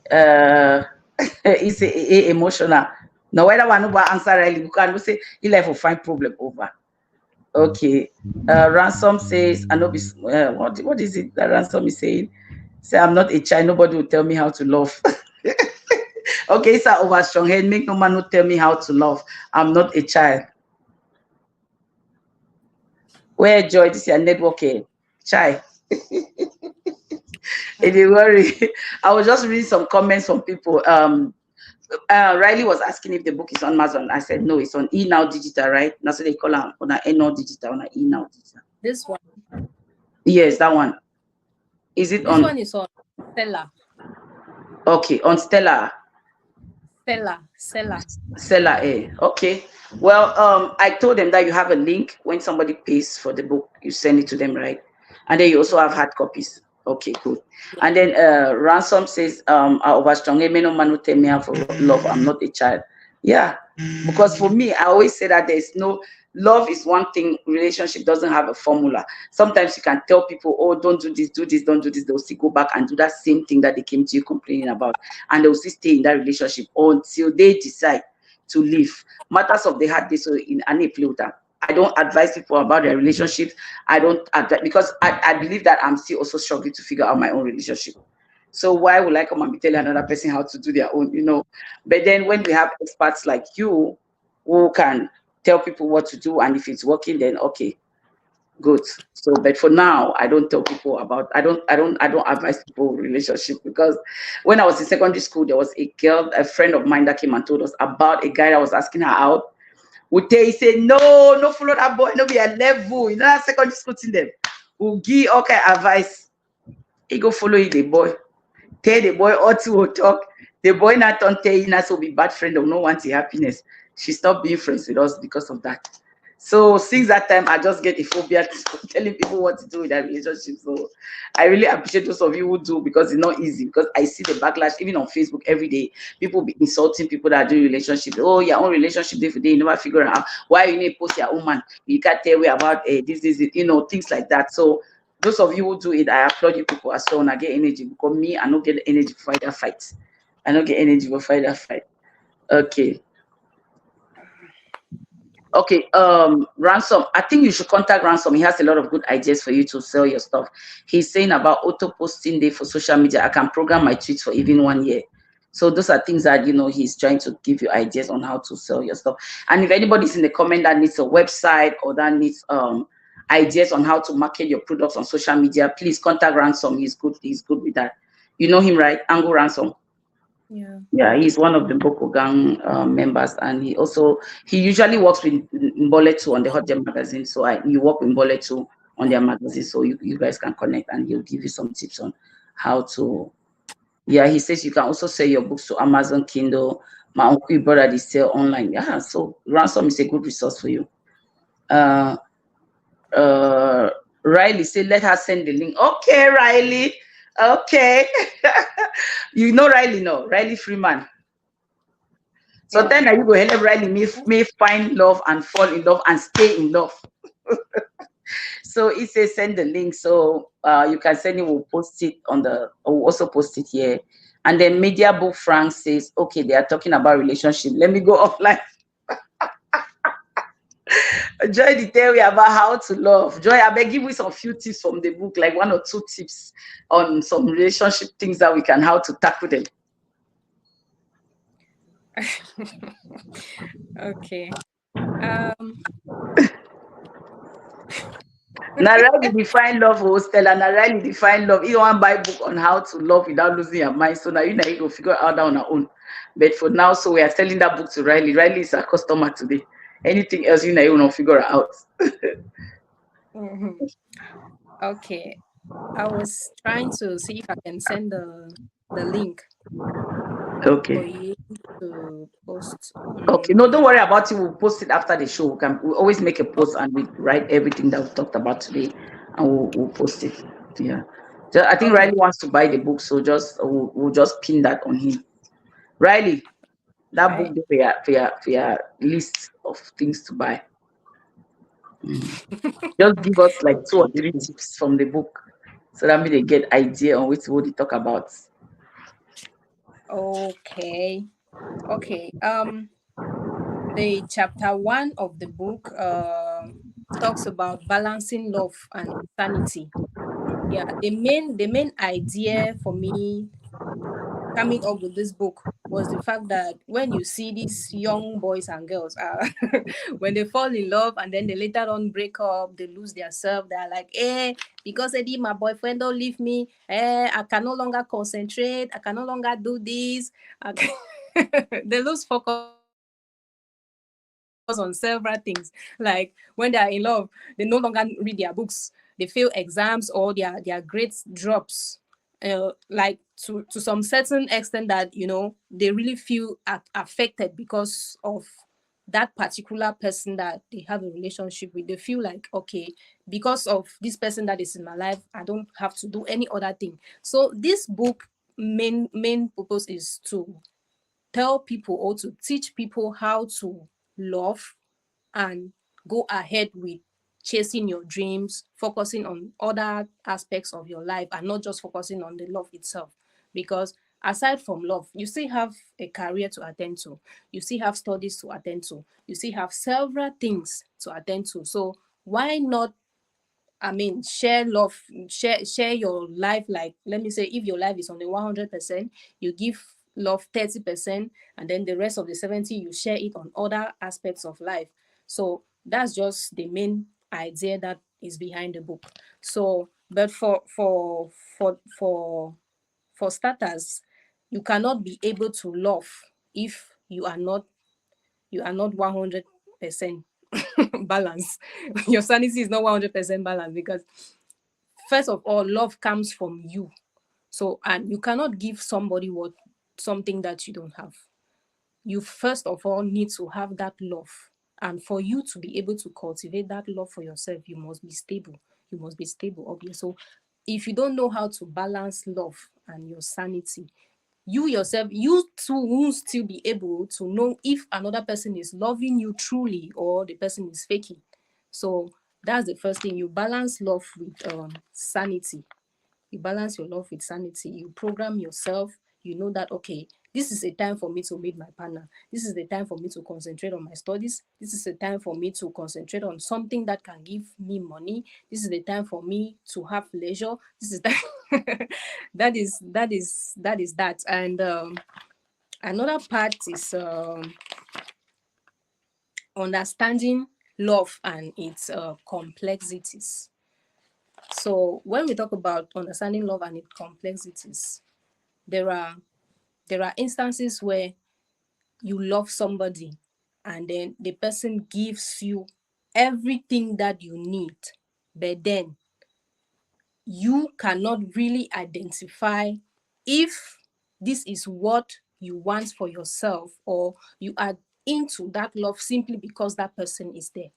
S1: It's a emotional. No, whether one about answer really because I say he left for find problem over. Okay. Ransom says, I know what is it that Ransom is saying? Say I'm not a child, nobody will tell me how to love. Okay, it's over strong head. Make no man who tell me how to love. I'm not a child. Where Joy, this is your networking. Chai. It didn't worry. I was just reading some comments from people. Riley was asking if the book is on Amazon. I said no, it's on eNow Digital, right? That's what they call it on eNow Digital, on eNow Digital.
S3: This one.
S1: Yes, that one. Is it
S3: this
S1: on?
S3: This one is on Stella.
S1: Okay, on Stella. Seller, eh? Okay. Well, I told them that you have a link when somebody pays for the book, you send it to them, right? And then you also have hard copies. Okay, good. And then Ransom says, I overstrong. No man will tell me how for love. I'm not a child. Yeah. Because for me, I always say that there's no love is one thing, relationship doesn't have a formula. Sometimes you can tell people, oh, don't do this, don't do this. They'll still go back and do that same thing that they came to you complaining about. And they'll still stay in that relationship until they decide to leave. Matters of the heart, this in any filter. I don't advise people about their relationships. I don't advise because I believe that I'm still also struggling to figure out my own relationship. So why would I come and be telling another person how to do their own, But then when we have experts like you who can tell people what to do, and if it's working, then okay, good. So, but for now, I don't tell people about. I don't advise people relationship because when I was in secondary school, there was a friend of mine that came and told us about a guy that was asking her out. He said, no follow that boy, no be a level. That secondary school thing them. Will give okay advice. He go follow the boy. Tell the boy all to talk. The boy not on tell you not so be bad friend of no want the happiness. She stopped being friends with us because of that. So since that time, I just get a phobia telling people what to do with their relationship. So I really appreciate those of you who do because it's not easy. Because I see the backlash even on Facebook every day. People be insulting people that do relationships. Oh, your own relationship day for day. You never figure out why you need to post your own man. You can't tell me about this, things like that. So those of you who do it, I applaud you people as well. And I get energy because me, I don't get energy for fight that fight. I don't get energy for fight that fight. Okay. Okay, Ransom. I think you should contact Ransom. He has a lot of good ideas for you to sell your stuff. He's saying about auto posting day for social media. I can program my tweets for even 1 year. So those are things that he's trying to give you ideas on how to sell your stuff. And if anybody's in the comment that needs a website or that needs ideas on how to market your products on social media, please contact Ransom. He's good with that. You know him, right? Angle Ransom. Yeah, he's one of the Boko Gang members, and he usually works with Mboletu on the Hot Gem magazine. So you work with Mboletu on their magazine, so you guys can connect, and he'll give you some tips on how to. Yeah, he says you can also sell your books to Amazon Kindle. My uncle brother they sell online. Yeah, so Ransom is a good resource for you. Riley say let her send the link. Okay, Riley. Okay. You know Riley, no? Riley Freeman. So then you go help Riley may find love and fall in love and stay in love. So it says send the link. So you can send it, we'll post it we'll also post it here. And then Media Book Frank says, okay, they are talking about relationship. Let me go offline. Joy, the tell me about how to love. Joy, I beg give you some few tips from the book, like 1 or 2 tips on some relationship things that we can how to tackle them.
S3: Okay.
S1: Na Riley define love for Stella. Na Riley define love. You want buy book on how to love without losing your mind. So now you go figure out that on our own. But for now, so we are selling that book to Riley. Riley is our customer today. Anything else you know figure out.
S3: Mhm. Okay. I was trying to see if I can send the link for
S1: Okay.
S3: you to post.
S1: Okay. No, don't worry about it. We'll post it after the show. We'll always make a post and we write everything that we talked about today, and we'll post it. Yeah. I think
S3: Okay.
S1: Riley wants to buy the book, so we'll just pin that on him. Riley, that book
S3: Right.
S1: for your list of things to buy. Just give us like 2 or 3 tips from the book, so that me they get idea on what they talk about.
S3: Okay. Okay. The chapter 1 of the book talks about balancing love and sanity. Yeah, the main idea for me coming up with this book was the fact that when you see these young boys and girls, when they fall in love and then they later on break up, they lose their self. They're like, because Eddie, my boyfriend don't leave me. I can no longer concentrate. I can no longer do this. They lose focus on several things. Like when they are in love, they no longer read their books. They fail exams or their grades drops. Like to some certain extent that they really feel affected because of that particular person that they have a relationship with. They feel like, okay, because of this person that is in my life, I don't have to do any other thing. So this book main purpose is to tell people or to teach people how to love and go ahead with chasing your dreams, focusing on other aspects of your life and not just focusing on the love itself. Because aside from love, you still have a career to attend to, you still have studies to attend to, you still have several things to attend to. So why not, I mean, share love, share your life. Like, let me say, if your life is on the 100%, you give love 30%, and then the rest of the 70, you share it on other aspects of life. So that's just the main idea that is behind the book. So, but for starters, you cannot be able to love if you are not 100% balanced. Your sanity is not 100% balanced because first of all, love comes from you. So, and you cannot give somebody what something that you don't have. You first of all need to have that love. And for you to be able to cultivate that love for yourself, you must be stable. You must be stable, obviously. So if you don't know how to balance love and your sanity, you yourself, you too won't still be able to know if another person is loving you truly or the person is faking. So that's the first thing. You balance love with sanity. You balance your love with sanity. You program yourself. You know that, okay, this is a time for me to meet my partner. This is the time for me to concentrate on my studies. This is the time for me to concentrate on something that can give me money. This is the time for me to have leisure. This is that. that is that. And another part is understanding love and its complexities. So when we talk about understanding love and its complexities, there are instances where you love somebody and then the person gives you everything that you need, but then you cannot really identify if this is what you want for yourself or you are into that love simply because that person is there.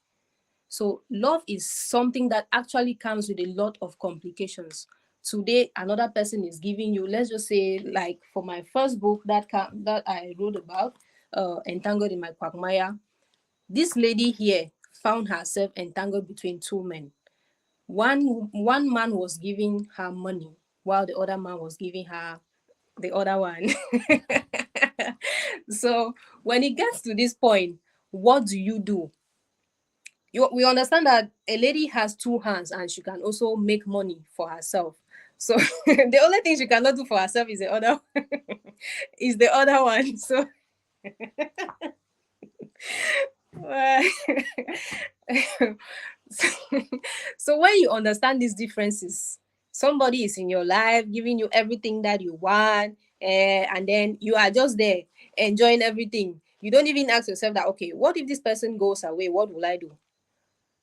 S3: So love is something that actually comes with a lot of complications. Today, another person is giving you, let's just say, like for my first book that I wrote about, Entangled in My Quagmire, this lady here found herself entangled between two men. One man was giving her money while the other man was giving her the other one. So when it gets to this point, what do you do? We understand that a lady has two hands and she can also make money for herself. So the only thing she cannot do for herself is the other is the other one. So So when you understand these differences, somebody is in your life giving you everything that you want, and then you are just there enjoying everything. You don't even ask yourself that, okay, what if this person goes away? What will I do?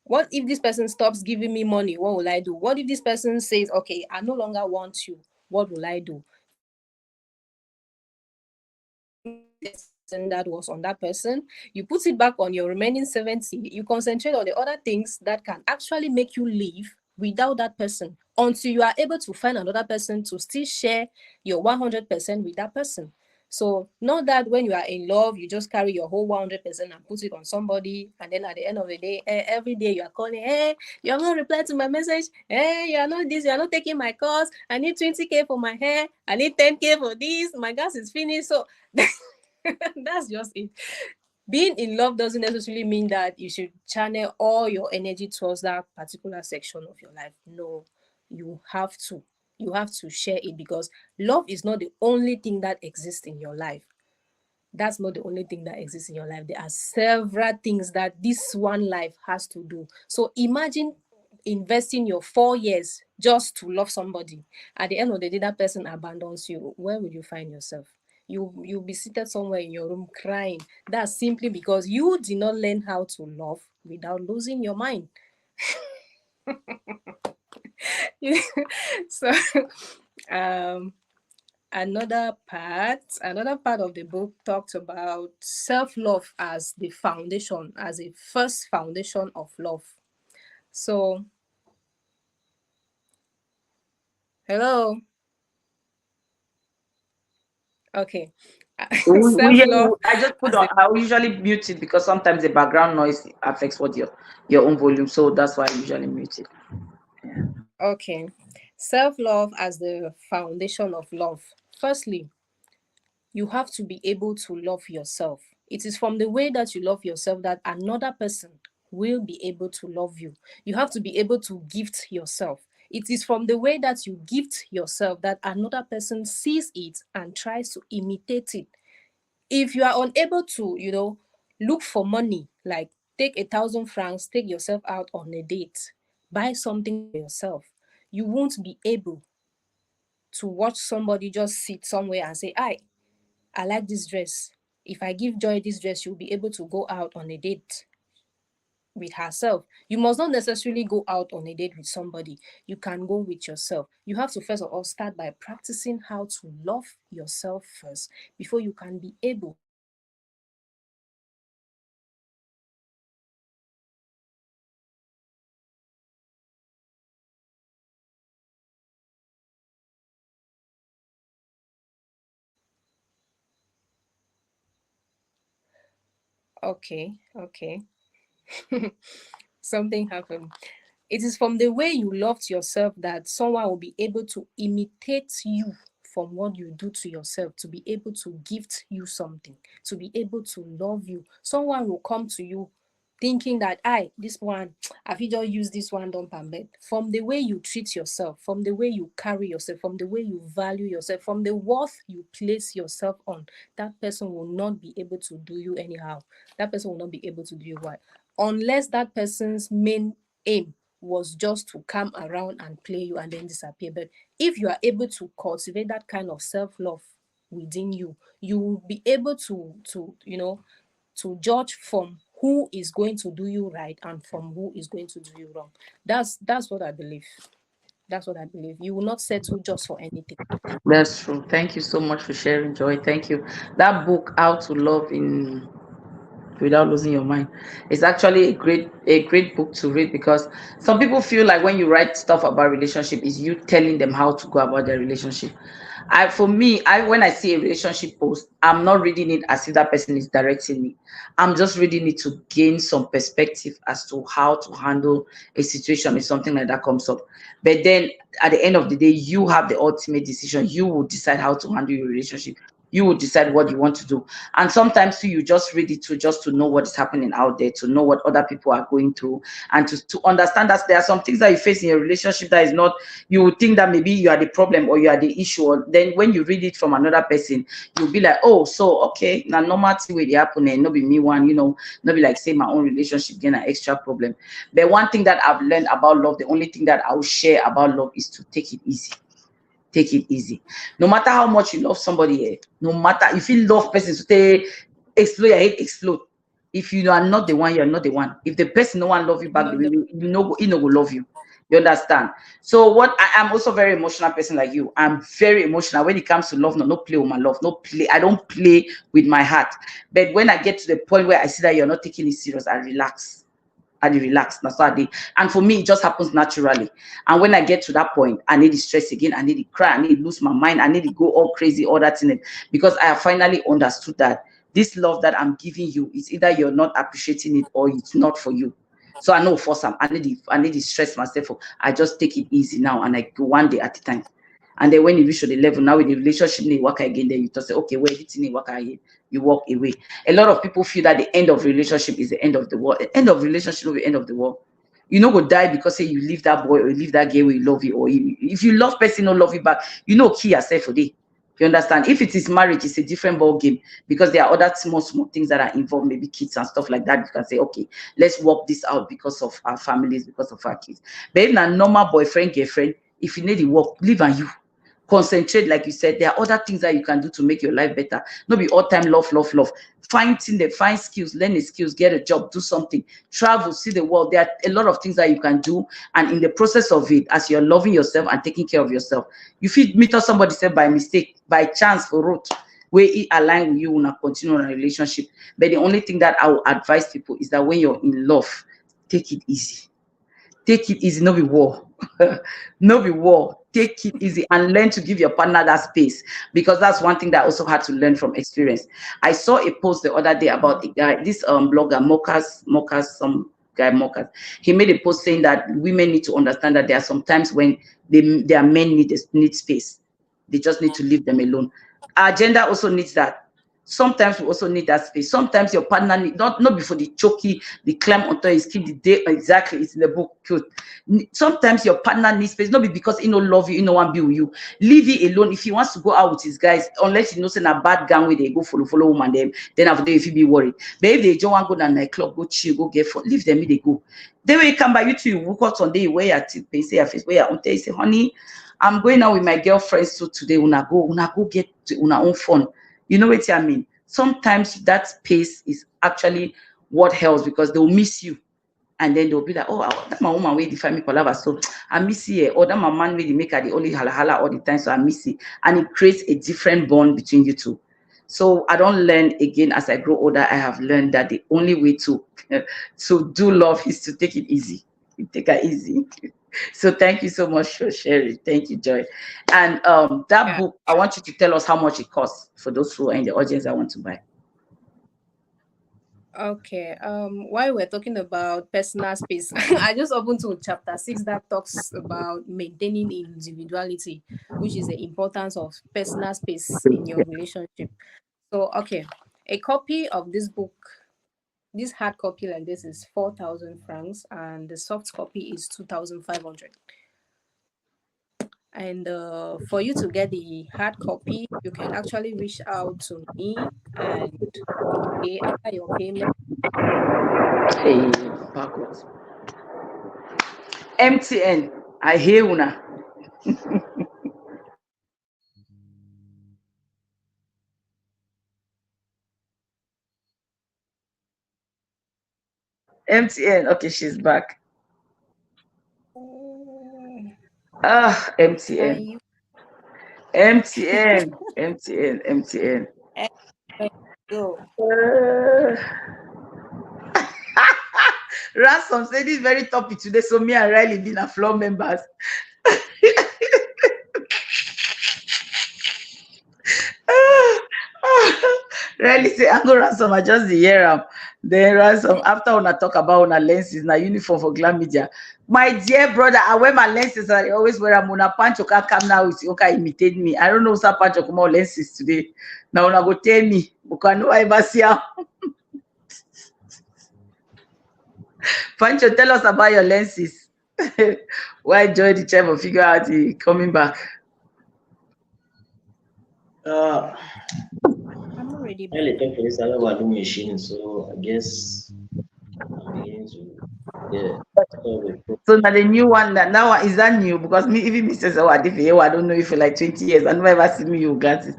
S3: What if this person stops giving me money? What will I do? What if this person says, okay, I no longer want you? What will I do? That was on that person, you put it back on your remaining 70, you concentrate on the other things that can actually make you live without that person until you are able to find another person to still share your 100% with that person. So not that when you are in love, you just carry your whole 100% and put it on somebody, and then at the end of the day, every day you are calling, hey, you have not replied to my message, hey, you are not this, you are not taking my calls, I need 20K for my hair, I need 10K for this, my gas is finished. So that's just it. Being in love doesn't necessarily mean that you should channel all your energy towards that particular section of your life. No, you have to. You have to share it, because love is not the only thing that exists in your life. That's not the only thing that exists in your life. There are several things that this one life has to do. So imagine investing your 4 years just to love somebody. At the end of the day, that person abandons you. Where will you find yourself? You'll be seated somewhere in your room crying. That's simply because you did not learn how to love without losing your mind. So um another part of the book talked about self-love as the foundation, as a first foundation of love. So hello. Okay. Self-love
S1: I just put
S3: as
S1: on.
S3: the
S1: I usually mute it because sometimes the background noise affects what your own volume. So that's why I usually mute it.
S3: okay. Self-love as the foundation of love. Firstly, you have to be able to love yourself. It is from the way that you love yourself that another person will be able to love you. You have to be able to gift yourself. It is from the way that you gift yourself that another person sees it and tries to imitate it. If you are unable to, look for money, like take 1,000 francs, take yourself out on a date, buy something for yourself, you won't be able to watch somebody just sit somewhere and say, I like this dress. If I give Joy this dress, she'll be able to go out on a date with herself. You must not necessarily go out on a date with somebody. You can go with yourself. You have to first of all start by practicing how to love yourself first before you can be able okay, okay. Something happened. It is from the way you loved yourself that someone will be able to imitate you from what you do to yourself, to be able to gift you something, to be able to love you. Someone will come to you thinking that, this one, have you just used this one dump and bed? From the way you treat yourself, from the way you carry yourself, from the way you value yourself, from the worth you place yourself on, that person will not be able to do you anyhow. That person will not be able to do you right. Unless that person's main aim was just to come around and play you and then disappear. But if you are able to cultivate that kind of self-love within you, you will be able to judge from who is going to do you right and from who is going to do you wrong. That's what I believe. That's what I believe. You will not settle just for anything.
S1: That's true. Thank you so much for sharing, Joy. Thank you. That book, How to Love in Without Losing Your Mind, is actually a great book to read, because some people feel like when you write stuff about relationship, is you telling them how to go about their relationship. For me, when I see a relationship post, I'm not reading it as if that person is directing me. I'm just reading it to gain some perspective as to how to handle a situation if something like that comes up. But then at the end of the day, you have the ultimate decision. You will decide how to handle your relationship. You will decide what you want to do. And sometimes you just read it to just to know what is happening out there, to know what other people are going through, and to understand that there are some things that you face in a relationship that is not, you would think that maybe you are the problem or you are the issue. Or then when you read it from another person, you'll be like, oh, so okay, now normal thing will happen and not be me one, not be like say my own relationship get an extra problem. But one thing that I've learned about love, the only thing that I'll share about love is to take it easy. Take it easy. No matter how much you love somebody, no matter if you love person, so they explode your head, explode. If you are not the one, you're not the one. If the person no one love you back,
S3: Not the
S1: you know he no go love you. You understand? So what I'm also very emotional person like you. I'm very emotional when it comes to love. No play with my love. No play. I don't play with my heart. But when I get to the point where I see that you're not taking it serious, I relax. I relax. That's what I did. And for me, it just happens naturally. And when I get to that point, I need to stress again. I need to cry. I need to lose my mind. I need to go all crazy, all that in it. Because I have finally understood that this love that I'm giving you is either you're not appreciating it or it's not for you. So I know for some, I need to stress myself. I just take it easy now and I go one day at a time. And then when you reach to the level, now with the relationship need work again, then you just say, okay, where everything need work again, you walk away. A lot of people feel that the end of relationship is the end of the world. The end of relationship is the end of the world. You know, go die because say you leave that boy or you leave that girl where you love you, or if you love person don't love you back, kill yourself for day. You understand? If it is marriage, it's a different ball game because there are other small things that are involved, maybe kids and stuff like that. You can say, okay, let's work this out because of our families, because of our kids. But if a normal boyfriend, girlfriend, if you need to work, leave on you. Concentrate, like you said. There are other things that you can do to make your life better. Not be all time love. Find skills, learn the skills, get a job, do something, travel, see the world. There are a lot of things that you can do, and in the process of it, as you're loving yourself and taking care of yourself, you feel meet up somebody said by mistake, by chance, for road where it align with you and continue on a relationship. But the only thing that I will advise people is that when you're in love, take it easy. Take it easy, no be war. No be war. Take it easy and learn to give your partner that space, because that's one thing that I also had to learn from experience. I saw a post the other day about a guy, this blogger, some guy Mokas. He made a post saying that women need to understand that there are some times when their men need space. They just need to leave them alone. Our gender also needs that. Sometimes we also need that space. Sometimes your partner need not before the choky, the climb onto his keep the day. Exactly, it's in the book. Cute. Sometimes your partner needs space, not because he no love you, he no want to be with you. Leave it alone. If he wants to go out with his guys, unless you know say a bad gang where they go follow woman them, then after if you be worried. But if they don't want to go to nightclub, go chill, go get fun, leave them, they go. Then when you come by, you two, you walk out on day where your teeth, say your face, where your own you say, honey, I'm going out with my girlfriends so today. Una go get una own fun. You know what I mean? Sometimes that space is actually what helps, because they'll miss you. And then they'll be like, oh, that's my woman where the family collab. So I miss you. Or that my man where they make her the only hala all the time. So I miss it. And it creates a different bond between you two. So I don't learn again as I grow older. I have learned that the only way to do love is to take it easy. Take it easy. So thank you so much for sharing. Thank you, Joy. And that book, I want you to tell us how much it costs for those who are in the audience that want to buy.
S3: Okay. While we're talking about personal space, I just opened to chapter 6 that talks about maintaining individuality, which is the importance of personal space in your relationship. So, okay, a copy of this book, this hard copy like this, is 4,000 francs, and the soft copy is 2,500. And for you to get the hard copy, you can actually reach out to me, and okay, after your payment.
S1: Hey, backwards. MTN, I hear una. MTN, okay, she's back.
S3: Can
S1: MTN.
S3: you
S1: MTN.
S3: go?
S1: Ransom said this very topic today, so me and Riley being a floor members. Really say I go ransom, I just the hear am. Then ransom after when I talk about una lenses, na uniform for Glam Media. My dear brother, I wear my lenses and I always wear them. Una Pancho can come now with okay imitate me. I don't know if Pancho come out lenses today. Now una go tell me because no I ever see am. Pancho, tell us about your lenses. Why Joy the chair figure out the coming back?
S3: I'm already
S2: While
S3: back.
S2: I talk for this, I have a do machine, so I guess I'm beginning to get solve a problem.
S1: So now the new one that now is that new because me even me says oh I don't know if for like 20 years I never ever see me you got it.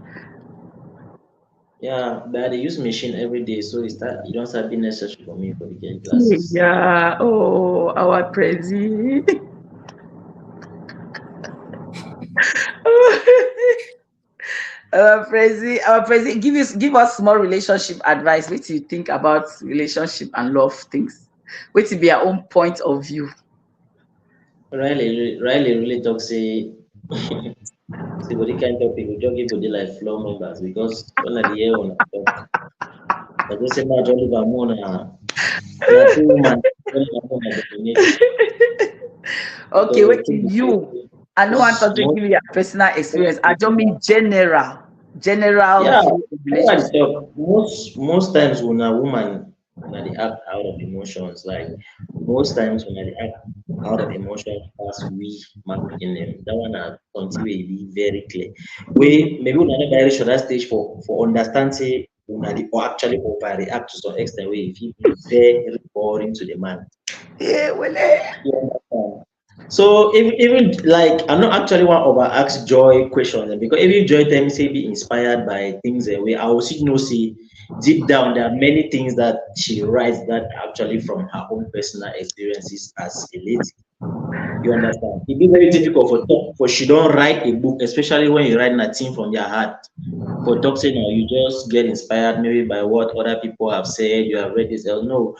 S2: Yeah, but I use machine every day, so it don't start being necessary for me for the get glasses.
S1: Yeah. Oh, our Prezi. Our Prezi, give us small relationship advice. What do you think about relationship and love things? What to be our own point of view?
S2: Riley really talk say see what kind of people just give body like floor members because when I hear on talk, I just say my jolly na two woman dominate
S1: Okay,
S2: because
S1: wait till you. I know I'm
S2: most
S1: talking
S2: most
S1: give you your personal
S2: most
S1: experience. I don't
S2: people
S1: mean general
S2: yeah,
S1: view of
S2: what I
S1: relationship.
S2: talk most times when a woman when they act out of emotions, like most times when they act out of emotions as we man picking them, that one until we be very clear. We maybe we never reach that stage for understand say una dey or actually overreact to some extent where if it be very boring to the man.
S1: Yeah, well,
S2: You understand? So even like I'm not actually one over ask Joy questions because even Joy tell me say be inspired by things way I will see no see deep down there are many things that she writes that actually from her own personal experiences as a lady. You understand? It be very difficult for she don't write a book, especially when you write nothing from your heart. For talk say now you just get inspired maybe by what other people have said, you have read this. No,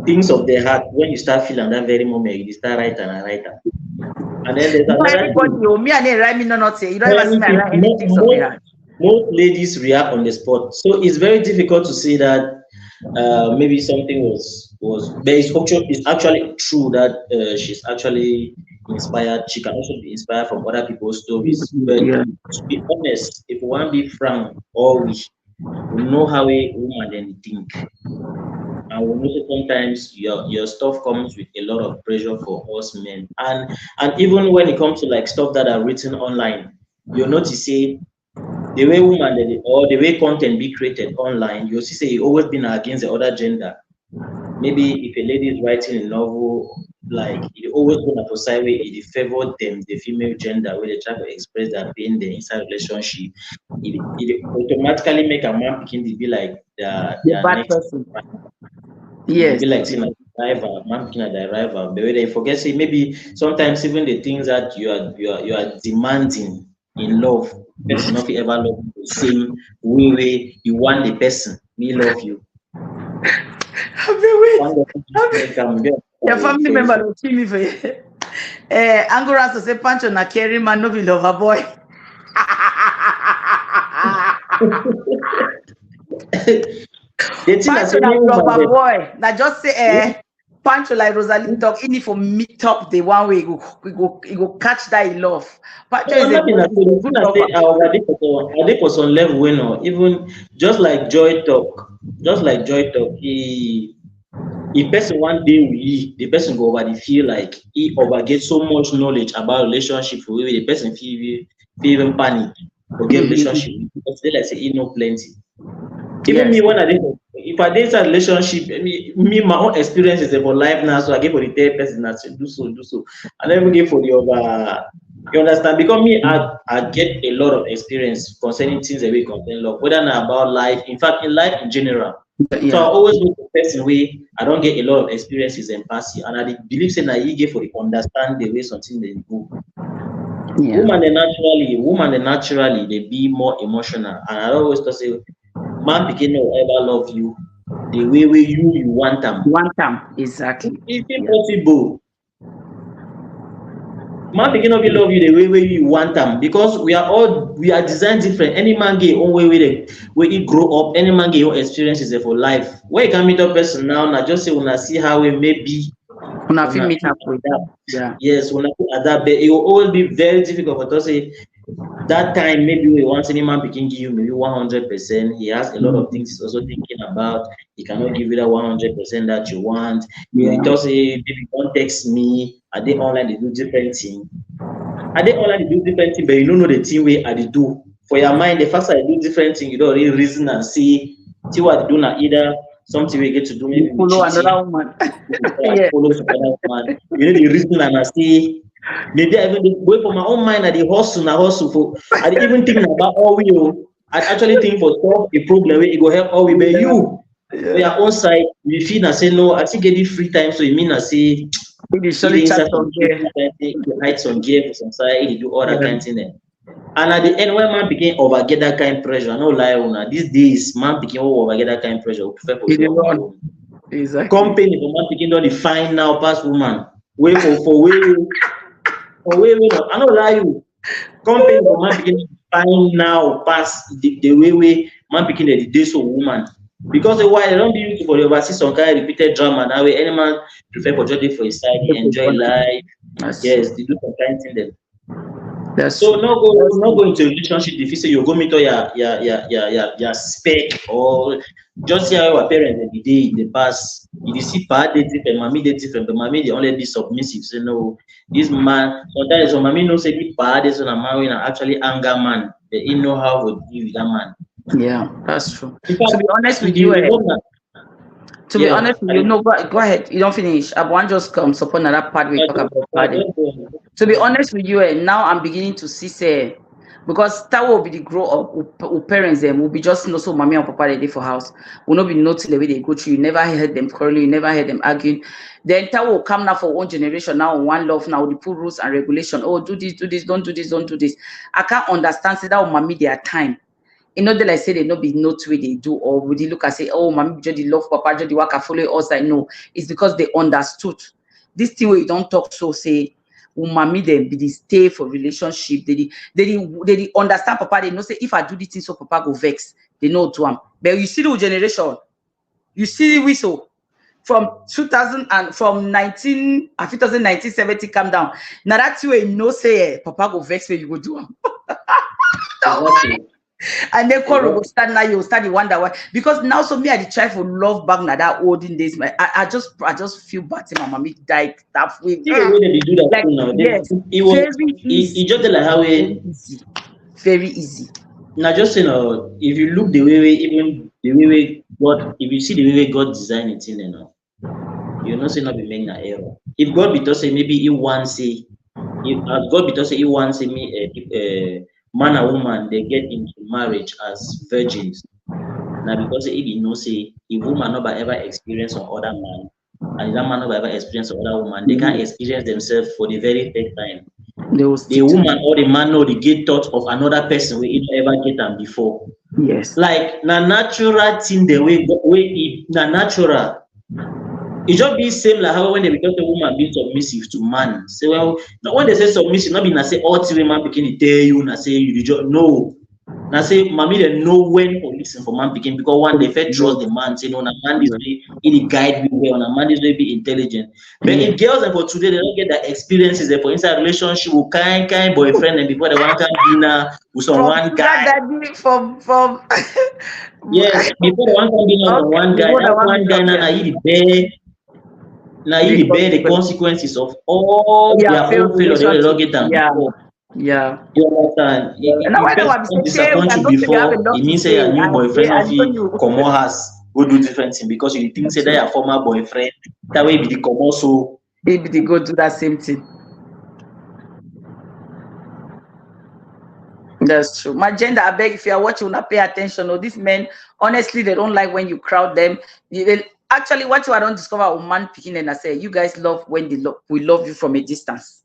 S2: things of the heart, when you start feeling that very moment, you start writing and writing. And then there's
S1: no,
S2: another
S1: everybody,
S2: thing.
S1: oh, me and write me no not say. You don't ever see
S2: Many
S1: me
S2: people,
S1: write anything of my heart.
S2: most ladies react on the spot. So it's very difficult to say that maybe something was but it's actually true that she's actually inspired. She can also be inspired from other people's stories. But
S1: Yeah.
S2: to be honest, if we want to be frank, or we know how a woman then think. And we know sometimes your stuff comes with a lot of pressure for us men. And even when it comes to like stuff that are written online, you'll notice say the way woman or the way content be created online, you'll see say it always been against the other gender. Maybe if a lady is writing a novel, like it always gonna for side way it favor them, the female gender, where they try to express their pain, the inside relationship. It automatically make a man begin to be like
S1: The
S2: their
S1: bad
S2: next.
S1: person.
S2: It
S1: Yes.
S2: be like saying rival, man picking at the rival. But when they forget say maybe sometimes even the things that you are demanding in love, person not ever love you the same way you want the person. Me love you.
S1: Have you wait?
S2: One of them make am get
S1: Your family member
S2: for
S1: will kill me for you. Angoras to say Pancho na caring man, no be lover boy.
S2: the thing I
S1: Pancho
S2: say
S1: na
S2: me woman
S1: lover
S2: dem.
S1: boy. Now just say Pancho like Rosalie talk, even if for meet up the one way he go catch that he love. Pancho
S2: No,
S1: is a
S2: nothing
S1: good,
S2: I say.
S1: he's a
S2: The
S1: good
S2: thing I say
S1: lover.
S2: I dey for some level wey no even just like Joy talk, just like Joy talk, if person one day with you, the person go over the feel like he over get so much knowledge about relationship for the person feel even panic or get relationship with you. Because they like say he know plenty. Even me
S1: Yes.
S2: when I did if I date a relationship, me my own experience is about life now, so I get for the third person that say do so, do so. I never get for the other. You understand? Because me, I get a lot of experience concerning things that we concern love, whether not about life, in fact, in life in general. So I
S1: Yeah.
S2: always look for person way I don't get a lot of experiences and passing, and I believe say that you get for the understand the way something they go.
S1: Yeah.
S2: Woman they naturally they be more emotional, and I always talk say man begin no ever love you the way you want them.
S1: One time. Exactly.
S2: It's
S1: Yeah.
S2: impossible. Man pikin no fit love you the way you want them because we are designed different. Any man get own way he grow up. Any man get your experiences for life. When you can meet up person now, na just say una see how we may be,
S1: Una fit
S2: una
S1: meet
S2: fit
S1: halfway.
S2: adapt.
S1: Yeah.
S2: Yes, una fit adapt, but it will always be very difficult for us say that time maybe we want any man begin give you maybe 100%. He has a lot of things he's also thinking about. He cannot give you that 100% that you want.
S1: Yeah.
S2: You just say, baby, don't text me. Are they online? They do different things. Are they online? They do different things, but you don't know the thing where they do. For your mind, the faster they do different things, you don't really reason and see what they do now. Either something we get to do, maybe
S1: You
S2: we
S1: follow
S2: cheating,
S1: another woman.
S2: or
S1: Yeah.
S2: follow some other man. You know the reason and I say maybe I even wait for my own mind at the hustle for I dey even think about all we I actually think for solve a problem where it go help all we but you for
S1: Yeah.
S2: your own side you feel na say no I still get it free time so it mean na say
S1: He dey
S2: he
S1: surely
S2: dey
S1: chat
S2: inside some
S1: on
S2: shit
S1: there.
S2: kind thing, he dey hide some gear for some side, he dey do all that
S1: Yeah.
S2: kind thing dem. And at the end when man begin overget that kind pressure, I no lie una these days man begin overget that kind pressure, we prefer for
S1: He
S2: do
S1: dey
S2: on our
S1: run.
S2: own.
S1: Exactly.
S2: Company for man begin don dey find now pass woman. Wey for way I no lie you. Company for man pikin fine now pass the way man pikin dey dey so woman because why they don be used to for the oversee some kind repeated drama now way any man prefer for just dey for his side dey enjoy life.
S1: That's
S2: Yes,
S1: true.
S2: dey do some kind thing dem.
S1: That's
S2: So
S1: true. That's
S2: no
S1: true.
S2: go into a relationship if you say you go meet all your spec or just see how our parents dem be dey in the past. You dey see pa dey different, mommy dey different, but mommy dey only be submissive. Say no, this man sometimes some mommy know say the pa dey so na man wey na actually anger man, but he know how to deal with that man.
S1: Yeah, that's true.
S2: In
S1: To
S2: fact,
S1: be honest with
S2: the
S1: you,
S2: reward na
S1: to be
S2: yeah,
S1: honest with you, no, go ahead. You don't finish. I want just come support another part we talk about party.
S2: just go.
S1: To be honest with you, now I'm beginning to see say because that will be the grow up who parents them will be just no so mommy and papa they dey for house. Will not be noting the way they go through. You never heard them quarreling, you never heard them arguing. Then that will come now for one generation now, one love now, they put rules and regulation. Oh, do this, don't do this, don't do this. I can't understand say that will mommy their time. You know, they like say they not be note way they do, or would they look and say, oh, mommy just love papa, just the work follow us. I know it's because they understood this thing where you don't talk so say mommy them be the stay for relationship. They understand papa. They know say if I do this thing so papa go vex. They know to am. But you see the generation, you see the whistle from 2000 and from 19 I think 1970 come down. Now that's where you know say papa go vex where you go do am.
S2: Exactly.
S1: And then quarrel go
S2: Exactly.
S1: start now. You start the wonder why because now so me I dey try for love back now that olden days. I just feel bad. Say my mommy died that way.
S2: See the way they dey do that
S1: Like
S2: thing now.
S1: yes,
S2: It was
S1: very easy.
S2: it just dey like how
S1: Very
S2: we
S1: easy. Very easy.
S2: now just you know if you look the way we even the way we God if you see the way we God design it in you know you know say not be making an error. If God be to say maybe he want say if as God be to say he want say me man and woman they get into marriage as virgins. Now because if you know say if woman never ever experience some other man and that man never ever experience some other woman, they can't experience themselves for the very first time.
S1: They will
S2: The
S1: stick to
S2: woman or the man know the get thought of another person we ever get them before.
S1: yes.
S2: Like na natural thing the way na natural. It just be same like how when they become a woman being submissive to man. Say well, now when they say submissive, not be na say all three man begin to tell you, na say you just no. Now say mommy they know when to listen for man begin because one they first trust the man, say no, na man this way, he guide me well, na man this way be intelligent. But if girls and for today they don't get that experiences they for inside relationship with kind boyfriend and before they want kind dinner with some
S1: From
S2: one
S1: sugar
S2: guy.
S1: daddy, from
S2: Yes, before they want come dinner with
S1: okay,
S2: one guy,
S1: before
S2: that
S1: that one
S2: one
S1: make
S2: guy
S1: up
S2: now
S1: yeah.
S2: he the bear. Now
S1: The
S2: he bear the
S1: consequence.
S2: consequences of all
S1: Yeah,
S2: their
S1: failed
S2: own failure they don't
S1: relationship.
S2: get them
S1: Yeah,
S2: before.
S1: yeah.
S2: You understand?
S1: And now
S2: If
S1: I know
S2: person
S1: what
S2: don
S1: I say,
S2: disappoint
S1: I
S2: you
S1: know say you have a
S2: before,
S1: lot
S2: it
S1: to
S2: means say
S1: say.
S2: your new
S1: I
S2: boyfriend of
S1: know
S2: fit
S1: you.
S2: comot house go do different thing because you think say that your former boyfriend that way be the comot so.
S1: Maybe they go do that same thing. That's true. My gender, I beg if you are watching, not pay attention. Oh, these men, honestly, they don't like when you crowd them. Actually, what you I don't discover a man picking and I say, you guys love when they love we love you from a distance.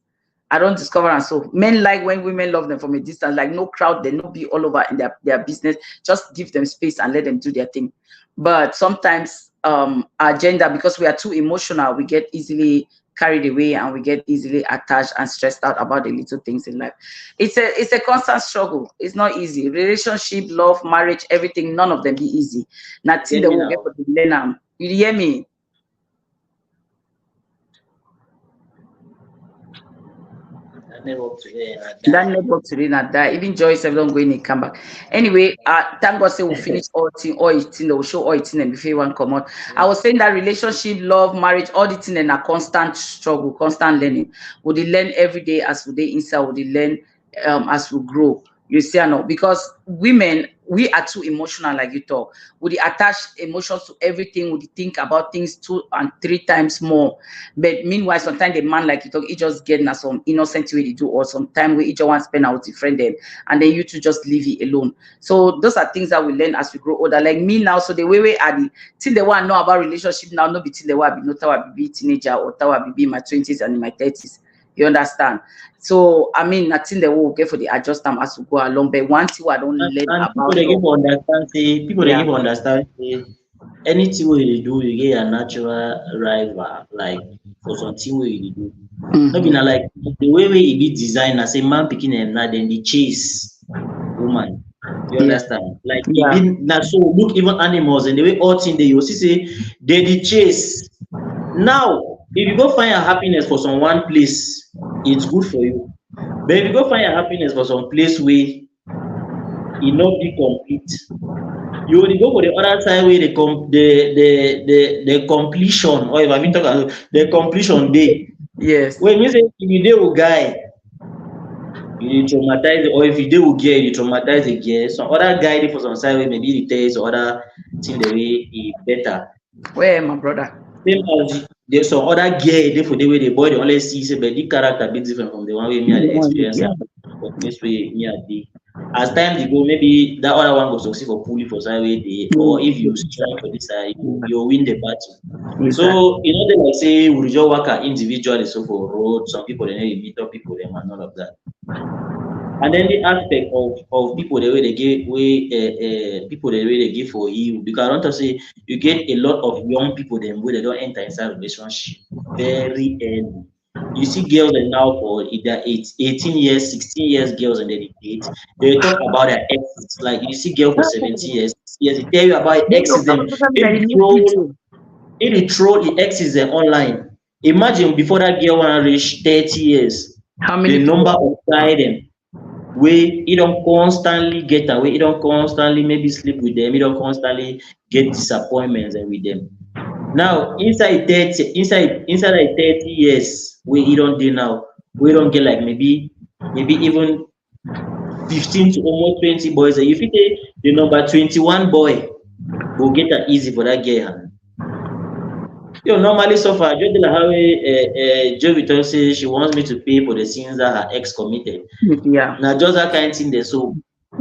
S1: I don't discover and so men like when women love them from a distance, like no crowd, they not be all over in their business. Just give them space and let them do their thing. But sometimes our gender, because we are too emotional, we get easily carried away and we get easily attached and stressed out about the little things in life. It's a constant struggle. It's not easy. Relationship, love, marriage, everything, none of them be easy. Nothing
S2: Get
S1: that
S2: me
S1: will get
S2: now.
S1: for the learn. You hear me?
S2: I never today and I
S1: That
S2: die.
S1: network today not that. Even Joyce have don't go in and come back. Anyway, thank God say we'll finish all 18, we'll show all 18 and before one come out. I was saying that relationship, love, marriage, all the thing and a constant struggle, constant learning. Would they learn every day as we they inside, would they learn as we grow? You see, I know because women we are too emotional, like you talk. Would they attach emotions to everything? Would they think about things 2 and 3 times more? But meanwhile, sometimes the man, like you talk, he just get na some innocent way to do, or some time where he just want to spend out with friend them, and then you two just leave it alone. So those are things that we learn as we grow older. Like me now, so the way we are the till the one know about relationship now, no be till the one be not I be teenager or tawa be in my 20s and in my 30s. You understand? So I mean, nothing the will get for the adjust them as we go along. But one thing I don't learn
S2: And people
S1: about
S2: they give
S1: love.
S2: understand say people they
S1: Yeah.
S2: give understand say anything wey you dey do you get a natural rival like for something wey you dey do. No be
S1: Mm-hmm.
S2: na like the way e be design na say man pikin dem na dem dey chase woman. You
S1: Yeah.
S2: understand? Like e
S1: Yeah.
S2: be na so look even animals and the way all thing dey you go see say dey dey chase. Now if you go find your happiness for some one place, it's good for you. But if you go find your happiness for some place wey e no be complete, you will go for the other side where the completion or if I mean talk about the completion day.
S1: Yes.
S2: When you say if you dey with guy, you dey traumatize or if you dey with girl, you traumatize the girl. Some other guy dey for some side where maybe the taste or other thing the way e better.
S1: Where my brother?
S2: Same as there's some other girl dey for the way the boy dey always see say but the character be different from the one wey me I
S1: The
S2: dey
S1: one with-
S2: experience
S1: Yeah.
S2: am for place wey me I dey. As time dey go, maybe that other one go succeed for pulling for side wey dey, or if you strike for this side, you win the battle.
S1: Exactly.
S2: So e no dey like say we just work out individually so for road, some people dey no dey meet up people dem and all of that. And then the aspect of people the way they give way people the way they give for you because I want to say you get a lot of young people them where they don't enter inside relationship very early. You see girls that now for either 18 years, 16 years girls and they date, they talk about their exes. Like you see girl for 17 years, 6 years, they tell you about
S1: They
S2: exes
S1: look
S2: them.
S1: up social
S2: If
S1: media,
S2: you
S1: they make
S2: troll,
S1: video.
S2: if you troll the exes them online, imagine before that girl wanna reach 30 years,
S1: How
S2: the
S1: many
S2: number
S1: people?
S2: of guy them wey e don constantly get away, e don constantly maybe sleep with them, e don constantly get disappointments with them. Now inside like 30 years wey e don dey now, wey don get like maybe even 15 to almost 20 boys, you fit say the number 21 boy go get am easy for that girl hand. You normally suffer just like how Jovi talk say she wants me to pay for the sins that her ex committed.
S1: Yeah.
S2: Na just that kind thing dey so.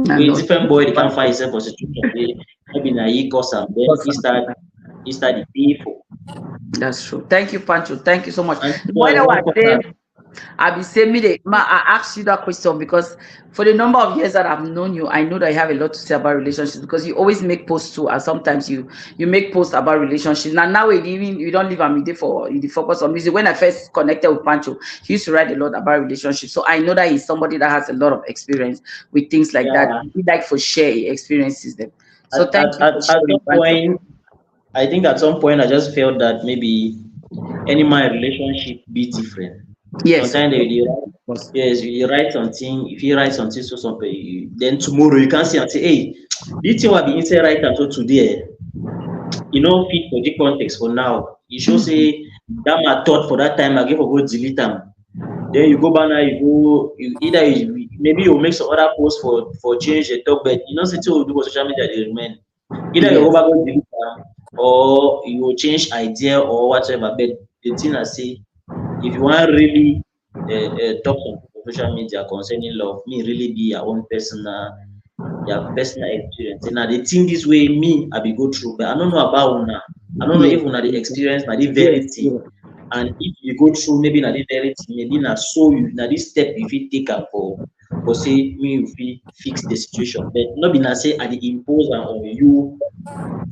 S1: I
S2: Wey
S1: know.
S2: different boy dey can find himself for situation wey maybe na he cause am, then he start dey pay for.
S1: That's true. Thank you, Pancho. Thank you so much.
S2: And
S1: Why do I
S2: welcome
S1: say
S2: back.
S1: I be saying me I asked you that question because for the number of years that I've known you, I know that you have a lot to say about relationships because you always make posts too, and sometimes you make posts about relationships. Now even you don't leave a media for you focus on music. When I first connected with Pancho, he used to write a lot about relationships. So I know that he's somebody that has a lot of experience with things like that.
S2: Yeah.
S1: He like for share experiences them.
S2: At,
S1: So thank
S2: at,
S1: you
S2: at,
S1: for
S2: at
S1: sharing,
S2: some
S1: Pancho.
S2: point, I think at some point I just felt that maybe any my relationship be different.
S1: Yes, of
S2: Sometimes they
S1: course.
S2: write, yes, you write something, if you write something so something, then tomorrow you can see and say, hey, this thing will be inside right and so today, you know, fit for the context for now. You should say that my thought for that time I give a go delete them. Then you go back now, maybe you make some other post for change the talk, but you know, say you do for social media, they remain. Either you go
S1: Yes.
S2: back go delete them or you will change idea or whatever. But the thing I say, if you want really talk on social media concerning love, me really be your personal experience. And the thing this way, me, I be go through, but I don't know about una. I don't know
S1: Yes.
S2: if una the experience, na the
S1: Yes.
S2: very thing.
S1: Yes.
S2: And if you go through maybe na the very thing, maybe na so you na this step you fit take am for say me you fit fix the situation. But not be na say I dey impose am on you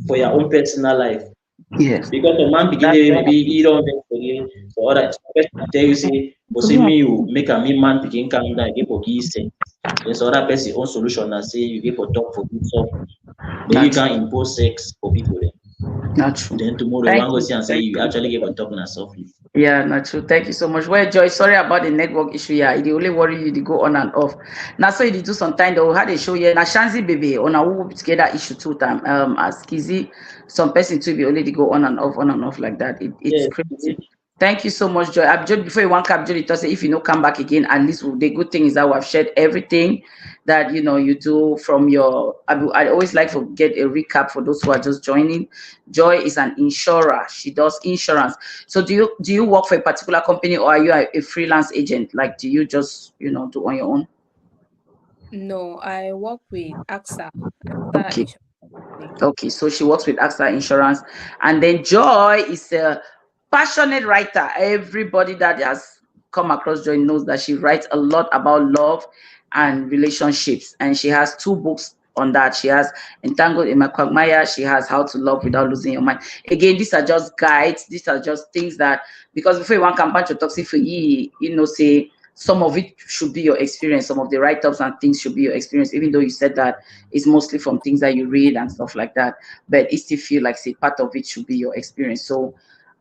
S2: for your own personal life.
S1: Yes.
S2: Because a man begin
S1: That's
S2: there,
S1: right.
S2: maybe he don't make forget. So other person tell you say, but say me you make a me man begin calm down, get for give sense. Then so other person own solution and say you get for talk for good solve. Then you
S1: Not
S2: can
S1: true.
S2: impose sex for people then.
S1: Not true.
S2: Then tomorrow you
S1: Thank
S2: want go
S1: you.
S2: see and say
S1: Thank
S2: you
S1: you.
S2: actually get for talk now softly.
S1: Yeah, not true. Thank you so much. Well, Joy, sorry about the network issue. Yeah, it only worry you to go on and off. Now, so you do sometime though. Had a show here. Now, Shanzi baby on a who together issue two time. As Kizzy, some person to be only to go on and off like that. It's
S2: Yes,
S1: crazy. Thank you so much, Joy. Just before you want capture it, say if you know come back again, at least the good thing is that we've shared everything that you do from your. I always like to get a recap for those who are just joining. Joy is an insurer. She does insurance. So do you work for a particular company or are you a freelance agent? Like do you just do on your own?
S3: No, I work with AXA
S1: Okay.
S3: Insurance Company.
S1: Okay, so she works with AXA Insurance. And then Joy is a passionate writer. Everybody that has come across Joy knows that she writes a lot about love and relationships. And she has two books on that. She has Entangled in My Quagmire. She has How to Love Without Losing Your Mind. Again, these are just guides. These are just things that, because before you want campaign to toxic for say some of it should be your experience. Some of the write-ups and things should be your experience, even though you said that it's mostly from things that you read and stuff like that. But it still feel like say part of it should be your experience. So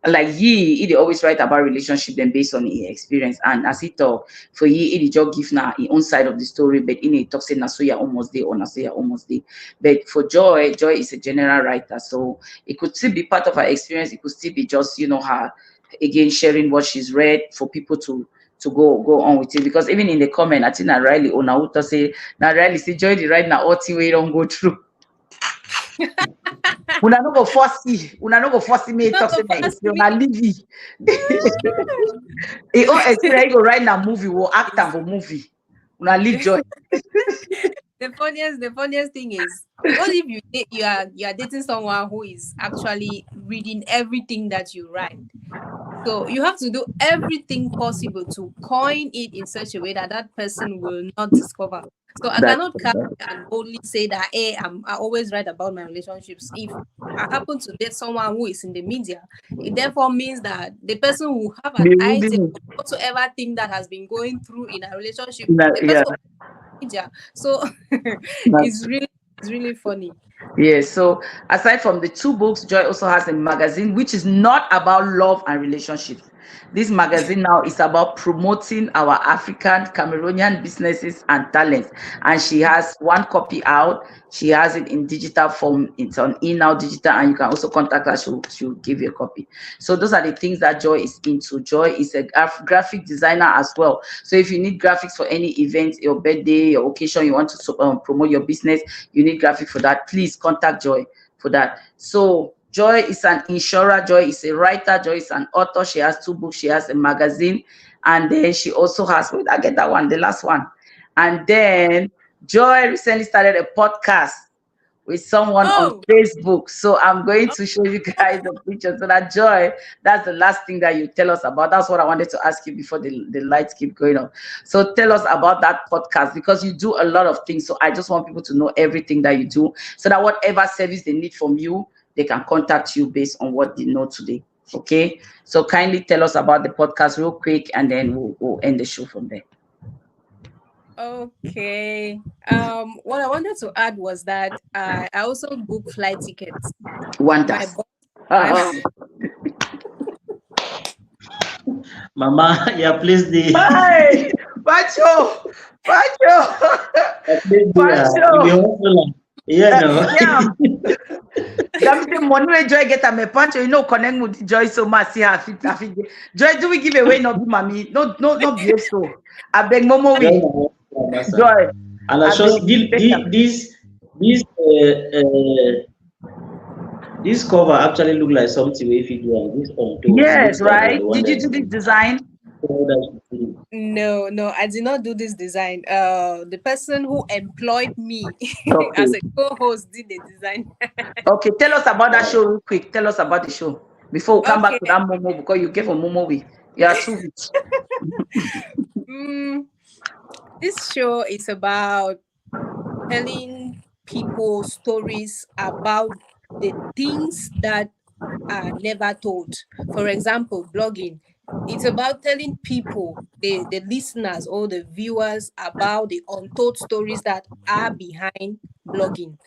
S1: like he always write about relationship then based on his experience. And as he talk, for he just give now his own side of the story, but in a talk say Nasuya almost day or Nasuya almost day. But for Joy is a general writer. So it could still be part of her experience, it could still be just, her again sharing what she's read for people to go on with it. Because even in the comment, I think that Riley or Nauta say now Riley say Joy the right now all the way don't go through. Una no go force me
S3: Not
S1: talk say
S3: of
S1: na
S3: us,
S1: you
S3: me.
S1: na leave it. Own experience go right now movie will act am for movie. Una leave Joy.
S3: The funniest thing is, what if you are dating someone who is actually reading everything that you write? So you have to do everything possible to coin it in such a way that that person will not discover. So I
S1: That
S3: cannot come and boldly say that, hey, I always write about my relationships. If I happen to date someone who is in the media, it therefore means that the person will have an
S1: be
S3: idea
S1: reading
S3: of whatsoever thing that has been going through in a relationship.
S1: it.
S3: The
S1: Yeah,
S3: person will be in the media. So
S1: that's
S3: it's really funny.
S1: yeah. So aside from the two books, Joy also has a magazine which is not about love and relationships. This magazine now is about promoting our African Cameroonian businesses and talents. And she has one copy out. She has it in digital form. It's on now digital, and you can also contact her. She'll give you a copy. So those are the things that Joy is into. Joy is a graphic designer as well. So if you need graphics for any event, your birthday, your occasion, you want to promote your business, you need graphic for that, please contact Joy for that. So Joy is an insurer, Joy is a writer, Joy is an author. She has two books, she has a magazine, and then she also has, wait, I get that one, the last one. And then Joy recently started a podcast with someone on
S3: Oh,
S1: Facebook. So I'm going to show you guys the picture. So that Joy, that's the last thing that you tell us about. That's what I wanted to ask you before the lights keep going on. So tell us about that podcast, because you do a lot of things. So I just want people to know everything that you do, so that whatever service they need from you, they can contact you based on what they know today. Okay. So kindly tell us about the podcast real quick, and then we'll end the show from there.
S3: okay. What I wanted to add was that I also book flight tickets. My
S1: Wonders.
S3: boss, my
S1: Uh-huh.
S2: Mama, yeah, please the
S1: Bye, Pancho. Pancho.
S2: please the you be
S1: Pancho.
S2: hopeful. Yeah, no.
S1: Yeah. That means money wey Joy get am a Pancho, connect with Joy so much. See her fit, her fit. Joy, do we give away? No, be mommy. No, no, no, behave so. I beg Momo
S2: Just
S1: we.
S2: massa.
S1: Joy.
S2: And I
S1: I beg
S2: just
S1: beg am.
S2: this this cover actually look like something we fit do, and this on top
S1: Yes,
S2: looks like
S1: right.
S2: the one
S1: Did you
S2: that
S1: do this
S2: you
S1: design?
S2: that you
S3: no, I did not do this design. The person who employed me as
S1: Okay.
S3: a co-host did the design.
S1: Okay. Tell us about that
S2: wow.
S1: show real quick. Tell us about the show before we come back
S3: Okay.
S1: to that Momo, because you gave a Momo we. You are too rich.
S3: Mm, this show is about telling people stories about the things that are never told. For example, blogging. It's about telling people, the listeners or the viewers, about the untold stories that are behind blogging.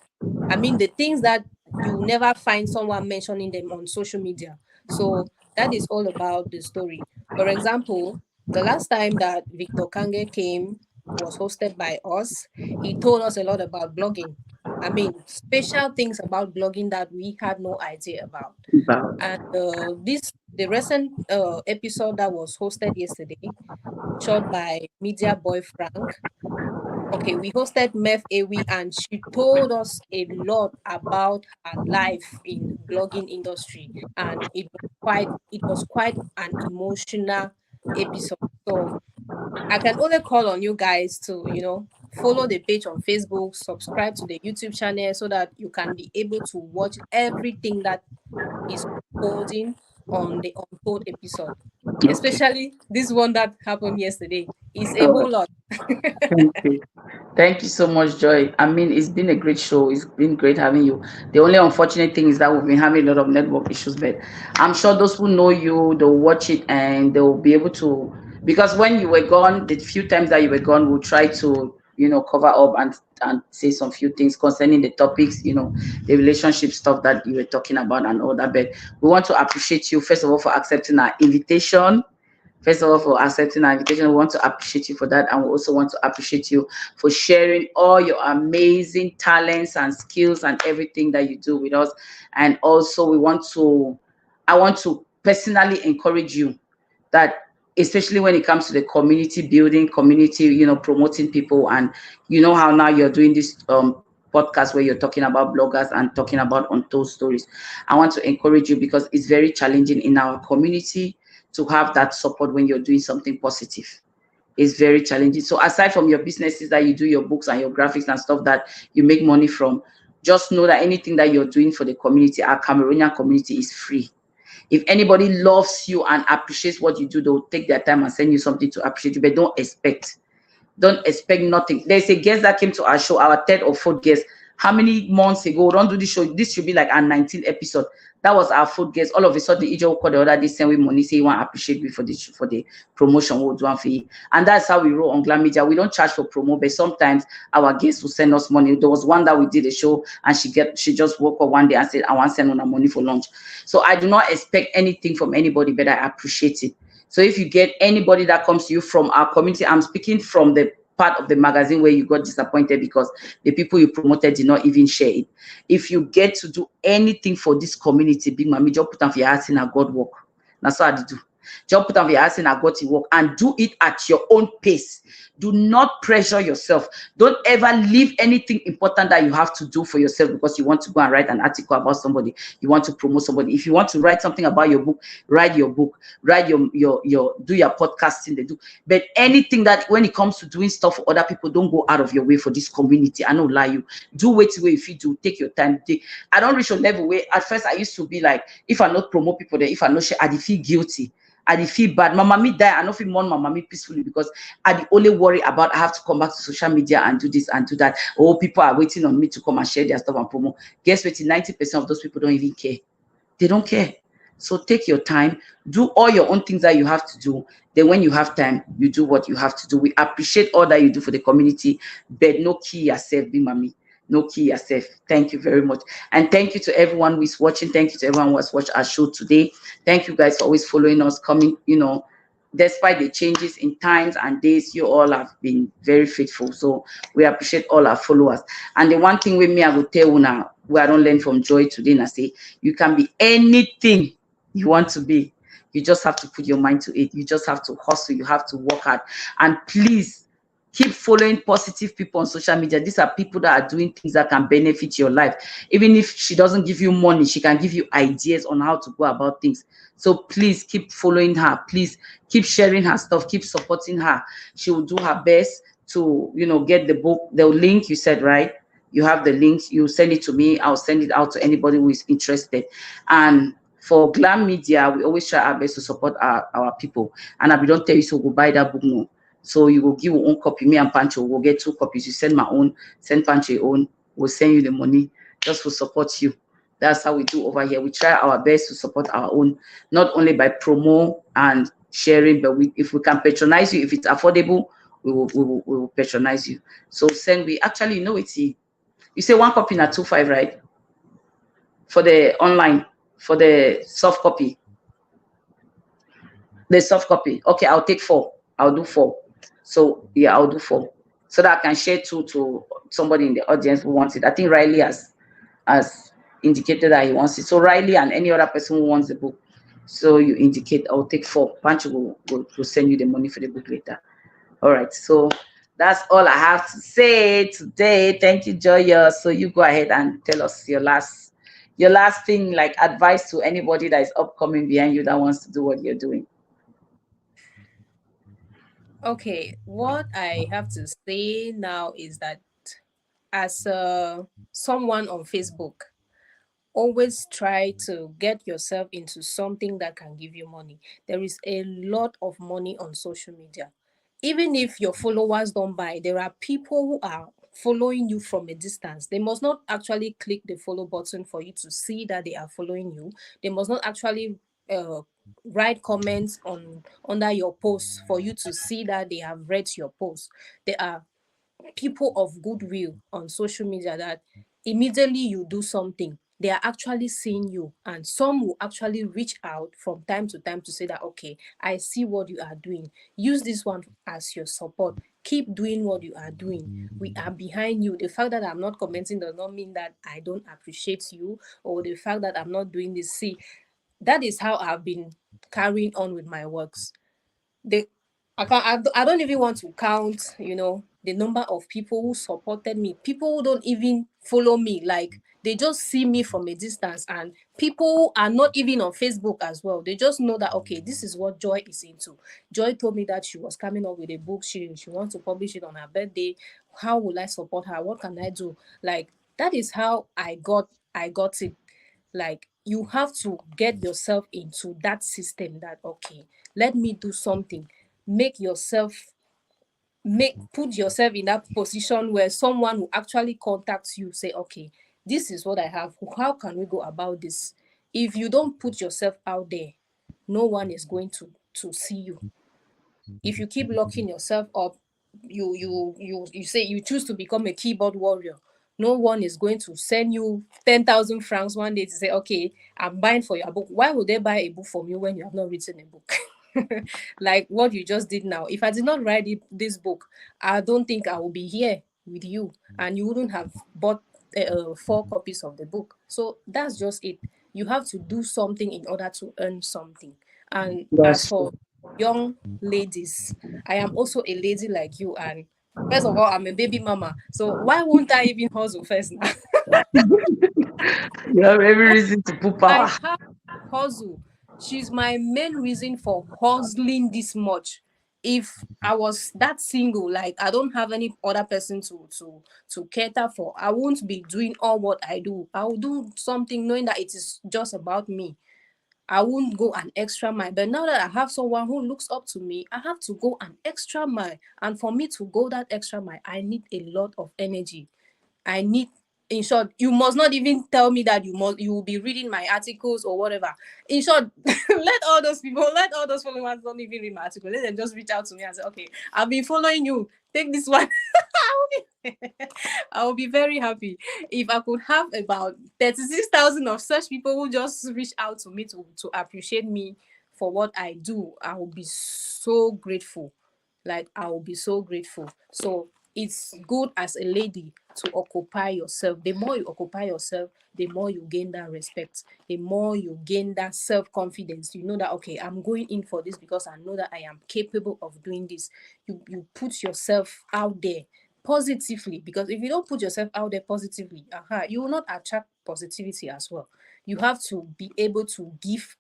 S3: I mean, the things that you never find someone mentioning them on social media. So that is all about the story. For example, the last time that Victor Kange came was hosted by us. He told us a lot about blogging. I mean, special things about blogging that we had no idea about.
S1: About.
S3: And the recent episode that was hosted yesterday, shot by Media Boy Frank. Okay, we hosted Mef Ewi, and she told us a lot about her life in blogging industry, and it was quite an emotional episode. So I can only call on you guys to, follow the page on Facebook, subscribe to the YouTube channel so that you can be able to watch everything that is unfolding on the untold episode.
S1: Okay.
S3: Especially this one that happened yesterday. It's a
S1: All right.
S3: whole lot.
S1: Thank you. Thank you so much, Joy. I mean, it's been a great show. It's been great having you. The only unfortunate thing is that we've been having a lot of network issues, but I'm sure those who know you, they'll watch it and they'll be able to. Because when you were gone, the few times that you were gone, we'll try to, cover up and say some few things concerning the topics, the relationship stuff that you were talking about and all that. But we want to appreciate you, first of all, for accepting our invitation. First of all, for accepting our invitation, we want to appreciate you for that. And we also want to appreciate you for sharing all your amazing talents and skills and everything that you do with us. And also, I want to personally encourage you that, especially when it comes to the community building, community, promoting people. And how now you're doing this podcast where you're talking about bloggers and talking about untold stories. I want to encourage you because it's very challenging in our community to have that support when you're doing something positive. It's very challenging. So aside from your businesses that you do, your books and your graphics and stuff that you make money from, just know that anything that you're doing for the community, our Cameroonian community, is free. If anybody loves you and appreciates what you do, they'll take their time and send you something to appreciate you, but don't expect nothing. There's a guest that came to our show, our third or fourth guest. How many months ago? Don't do this show. This should be like our 19th episode. That was our fourth guest. All of a sudden, Ijo called the other day, send we money, say you want to appreciate me for the promotion we'll do for you. And that's how we roll on Glam Media. We don't charge for promo, but sometimes our guests will send us money. There was one that we did a show and she just woke up one day and said, I want to send her money for lunch. So I do not expect anything from anybody, but I appreciate it. So if you get anybody that comes to you from our community, I'm speaking from the part of the magazine where you got disappointed because the people you promoted did not even share it. If you get to do anything for this community, big mommy, just put on for your heart in a God work. That's what I do. Just put on your heart in a God work and do it at your own pace. Do not pressure yourself. Don't ever leave anything important that you have to do for yourself because you want to go and write an article about somebody. You want to promote somebody. If you want to write something about your book, write your book. Write your do your podcasting. They do. But anything that when it comes to doing stuff for other people, don't go out of your way for this community. I don't lie you. Do wait till if you do. Take your time. I don't reach a level where at first I used to be like, if I not promote people there, if I not share, I feel guilty. I feel bad. My mommy die. I don't feel mourn my mommy peacefully because I the only worry about I have to come back to social media and do this and do that. Oh, people are waiting on me to come and share their stuff and promote. Guess what? 90% of those people don't even care. They don't care. So take your time, do all your own things that you have to do. Then when you have time, you do what you have to do. We appreciate all that you do for the community, but no key yourself, be mommy. No key yourself. Thank you very much. And thank you to everyone who is watching. Thank you to everyone who has watched our show today. Thank you guys for always following us, coming, despite the changes in times and days, you all have been very faithful. So we appreciate all our followers. And the one thing with me, I will tell you now, where I don't learn from Joy today, and I say, you can be anything you want to be. You just have to put your mind to it. You just have to hustle. You have to work hard. And please, keep following positive people on social media. These are people that are doing things that can benefit your life. Even if she doesn't give you money, she can give you ideas on how to go about things. So please keep following her. Please keep sharing her stuff. Keep supporting her. She will do her best to, get the book, the link you said, right? You have the link. You send it to me. I'll send it out to anybody who is interested. And for Glam Media, we always try our best to support our people. And I don't tell you, so go buy that book now. So you will give your own copy. Me and Pancho will get 2 copies. You send my own, send Pancho your own. We'll send you the money just to support you. That's how we do over here. We try our best to support our own, not only by promo and sharing, but if we can patronize you, if it's affordable, we will patronize you. So send, we actually know it's, you say one copy na 2.5, right? For the online, for the soft copy. The soft copy. Okay, I'll take 4. I'll do 4. So yeah, I'll do 4. So that I can share 2 to somebody in the audience who wants it. I think Riley has indicated that he wants it. So Riley and any other person who wants the book. So you indicate, I'll take 4. Pancho will send you the money for the book later. All right. So that's all I have to say today. Thank you, Joyous. So you go ahead and tell us your last thing, like advice to anybody that is upcoming behind you that wants to do what you're doing.
S3: Okay, what I have to say now is that as someone on Facebook, always try to get yourself into something that can give you money. There is a lot of money on social media. Even if your followers don't buy, there are people who are following you from a distance. They must not actually click the follow button for you to see that they are following you. They must not actually uh, write comments on under your post for you to see that they have read your post. There are people of goodwill on social media that immediately you do something, they are actually seeing you, and some will actually reach out from time to time to say that, okay, I see what you are doing, use this one as your support, keep doing what you are doing, we are behind you. The fact that I'm not commenting does not mean that I don't appreciate you, or the fact that I'm not doing this. See, that is how I've been carrying on with my works. The I don't even want to count, the number of people who supported me, people who don't even follow me, like they just see me from a distance, and people who are not even on Facebook as well. They just know that, okay, this is what Joy is into. Joy told me that she was coming up with a book, she wants to publish it on her birthday. How will I support her? What can I do? Like, that is how I got it. Like, you have to get yourself into that system, that, okay, let me do something. Make yourself make Put yourself in that position where someone will actually contact you, say, okay, this is what I have, how can we go about this? If you don't put yourself out there, no one is going to see you. If you keep locking yourself up, you say you choose to become a keyboard warrior, no one is going to send you 10,000 francs one day to say, okay, I'm buying for your book. Why would they buy a book from you when you have not written a book? Like what you just did now. If I did not write this book, I don't think I will be here with you, and you wouldn't have bought 4 copies of the book. So that's just it. You have to do something in order to earn something. And as
S1: That's
S3: for
S1: true.
S3: young ladies, I am also a lady like you, and first of all, I'm a baby mama. So why won't I even hustle first now?
S1: You have every reason to put
S3: I
S1: power.
S3: have hustle. She's my main reason for hustling this much. If I was that single, like I don't have any other person to cater for, I won't be doing all what I do. I will do something knowing that it is just about me. I won't go an extra mile. But now that I have someone who looks up to me, I have to go an extra mile. And for me to go that extra mile, I need a lot of energy. I need, in short, you must not even tell me that you will be reading my articles or whatever. In short, let all those followers don't even read my article. Let them just reach out to me and say, okay, I'll be following you. Take this one. I will be very happy if I could have about 36,000 of such people who just reach out to me to appreciate me for what I do. I will be so grateful. Like, I will be so grateful. So it's good as a lady to occupy yourself. The more you occupy yourself, the more you gain that respect, the more you gain that self-confidence. You know that, okay, I'm going in for this because I know that I am capable of doing this. You put yourself out there positively, because if you don't put yourself out there positively, you will not attract positivity as well. You have to be able to give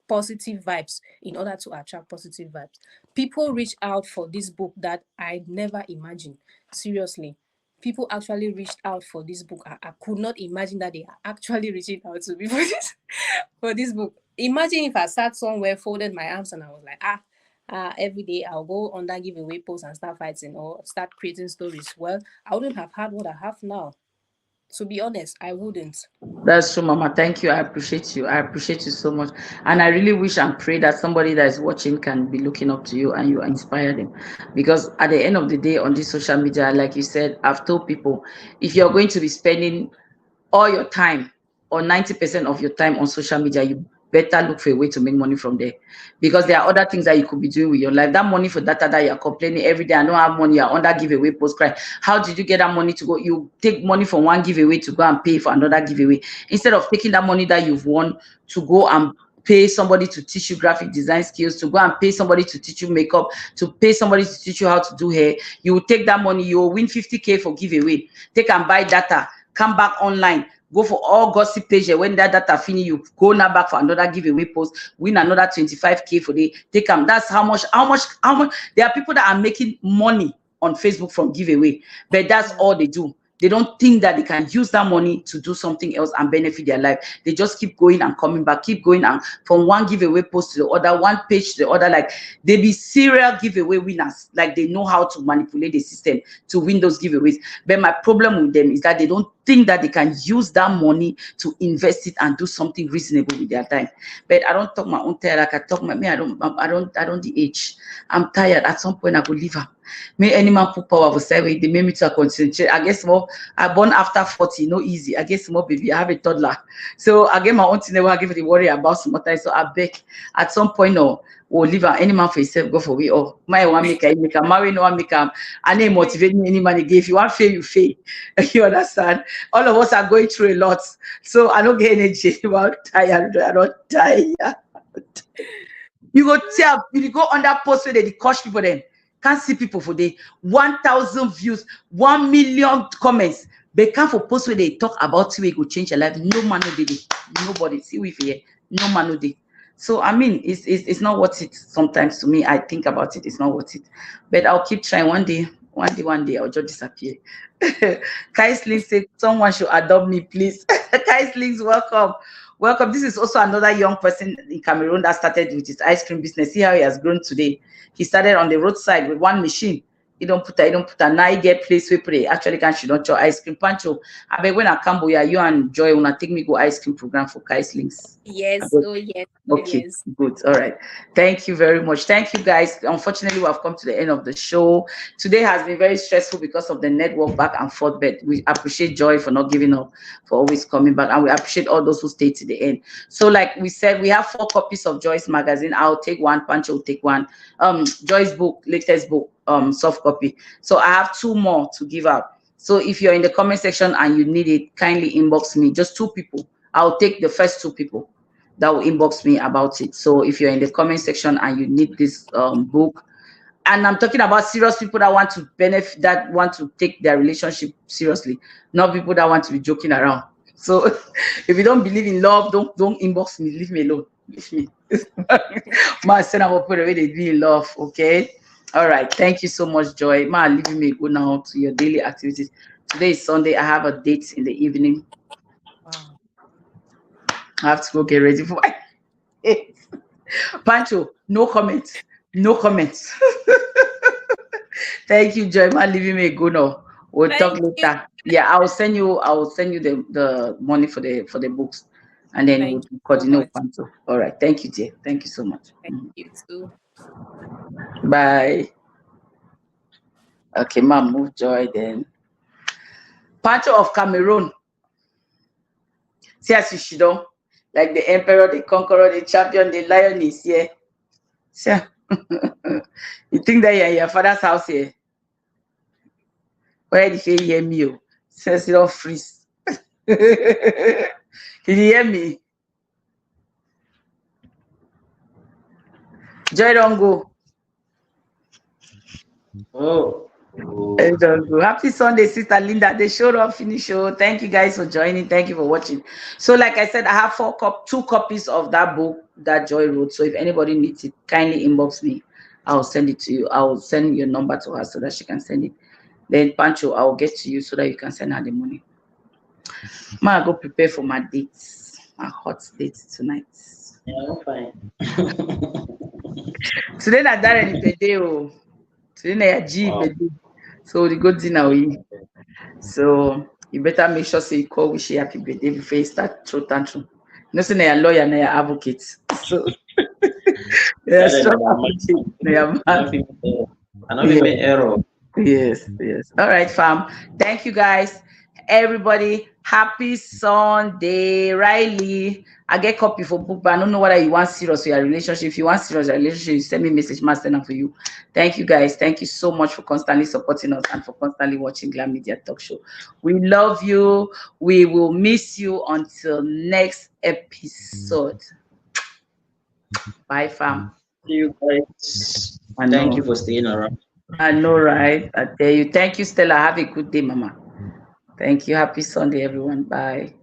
S3: positive vibes in order to attract positive vibes. People reach out for this book that I never imagined. Seriously. People actually reached out for this book. I could not imagine that they are actually reaching out to me for this book. Imagine if I sat somewhere, folded my arms, and I was like, every day I'll go on that giveaway post and start fighting or start creating stories. Well, I wouldn't have had what I have now. To be honest, I wouldn't.
S1: That's true, Mama. Thank you. I appreciate you. I appreciate you so much. And I really wish and pray that somebody that is watching can be looking up to you and you inspire them. Because at the end of the day, on this social media, like you said, I've told people, if you're going to be spending all your time or 90% of your time on social media, you better look for a way to make money from there, because there are other things that you could be doing with your life. That money for data that you're complaining every day, I don't have money, you're under giveaway post cry. How did you get that money to go? You take money from one giveaway to go and pay for another giveaway, instead of taking that money that you've won to go and pay somebody to teach you graphic design skills, to go and pay somebody to teach you makeup, to pay somebody to teach you how to do hair. You will take that money, you will win 50K for giveaway, take and buy data, come back online, go for all gossip pages. When that data finish, you go now back for another giveaway post, win another 25K for the take them. That's how much. There are people that are making money on Facebook from giveaway, but that's all they do. They don't think that they can use that money to do something else and benefit their life. They just keep going and coming back, keep going and from one giveaway post to the other, one page to the other. Like they be serial giveaway winners. Like they know how to manipulate the system to win those giveaways. But my problem with them is that they don't think that they can use that money to invest it and do something reasonable with their time. But I don't talk my own tired. Like I talk my me. I don't the age. I'm tired. At some point I go leave her. May any man put power of say they made me to concentrate. I guess more I born after 40, no easy. I guess more baby. I have a toddler. So I get my own thing, I give the worry about some time. So I beg at some point no, or leave her any man for himself, go for we all. My one make a marry, no one make and they motivate me any man again. If you want fail, you fail. You understand? All of us are going through a lot. So I don't get energy. I'm tired. I don't tired. You go tell, you go on that post where they coach people then. Can't see people for the 1,000 views, 1 million comments. They can't for post where they talk about you, go change your life. No man no did it. Nobody. See we here. No man no did. So I mean, it's not worth it. Sometimes to me, I think about it. It's not worth it. But I'll keep trying. One day, I'll just disappear. Kai Slings said, someone should adopt me, please. Kai Slings, welcome. Welcome. This is also another young person in Cameroon that started with his ice cream business. See how he has grown today. He started on the roadside with one machine. He don't put a now he get place we pray. Actually, can she don't show ice cream. Pancho, I bet when I come boya, you and Joy wanna take me go ice cream program for Kai Slings.
S3: Yes. Oh yes. Oh
S1: Okay,
S3: yes.
S1: good. All right. Thank you very much. Thank you, guys. Unfortunately, we have come to the end of the show. Today has been very stressful because of the network back and forth, but we appreciate Joy for not giving up, for always coming back, and we appreciate all those who stayed to the end. So, like we said, we have 4 copies of Joy's magazine. I'll take one. Pancho will take one. Joy's book, latest book, soft copy. So I have 2 more to give out. So if you're in the comment section and you need it, kindly inbox me. Just 2 people. I'll take the first 2 people that will inbox me about it. So if you're in the comment section and you need this book, and I'm talking about serious people that want to benefit, that want to take their relationship seriously, not people that want to be joking around. So if you don't believe in love, don't inbox me. Leave me alone. Leave me. My son, I will put away they be in love. Okay. All right. Thank you so much, Joy. Ma, leaving me go now to your daily activities. Today is Sunday. I have a date in the evening.
S3: Wow.
S1: I have to go get ready for my Pancho, no comments. No comments. Thank you, Joy. Man, leaving me go now. We'll talk
S3: Thank you.
S1: later. Yeah, I will send you the money for the books, and then
S3: Thank
S1: we'll
S3: you so
S1: coordinate
S3: much.
S1: with Pancho. All right. Thank you, dear. Thank you so much.
S3: Thank you too.
S1: Bye. Okay, ma'am, move Joy then. Pancho of Cameroon. See as you don't like the emperor, the conqueror, the champion, the lion is here. See, you think that you're in your father's house here? Where did you hear me? Oh, says you don't freeze. Did you hear me? Joy don't go.
S2: Oh.
S1: Joy don't go. Happy Sunday, Sister Linda. They showed up, finish show. Thank you guys for joining. Thank you for watching. So, like I said, I have 2 copies of that book that Joy wrote. So if anybody needs it, kindly inbox me. I'll send it to you. I'll send your number to her so that she can send it. Then Pancho, I'll get to you so that you can send her the money. Ma, go prepare for my dates. My hot date tonight.
S2: Yeah, I'm fine.
S1: Today na Darren birthday. Today na your G
S2: Wow.
S1: birthday. So the good dinner we. So You better make sure say you call wish you happy birthday before you start throw tantrum. No say na your lawyer, na your advocate. So yeah,
S2: That is
S1: strong
S2: a
S1: advocate, na your man.
S2: I know
S1: Yeah.
S2: people error.
S1: Yes, yes. All right, fam. Thank you guys. Everybody, happy Sunday. Riley, I get copy for book, but I don't know whether you want serious with your relationship. If you want serious with your relationship, you send me message, master now for you. Thank you guys. Thank you so much for constantly supporting us and for constantly watching Glam Media Talk Show. We love you. We will miss you until next episode. Bye, fam.
S2: See you guys.
S1: I
S2: Thank
S1: know.
S2: you for staying around.
S1: I know, right? I tell you. Thank you, Stella. Have a good day, Mama. Thank you. Happy Sunday, everyone. Bye.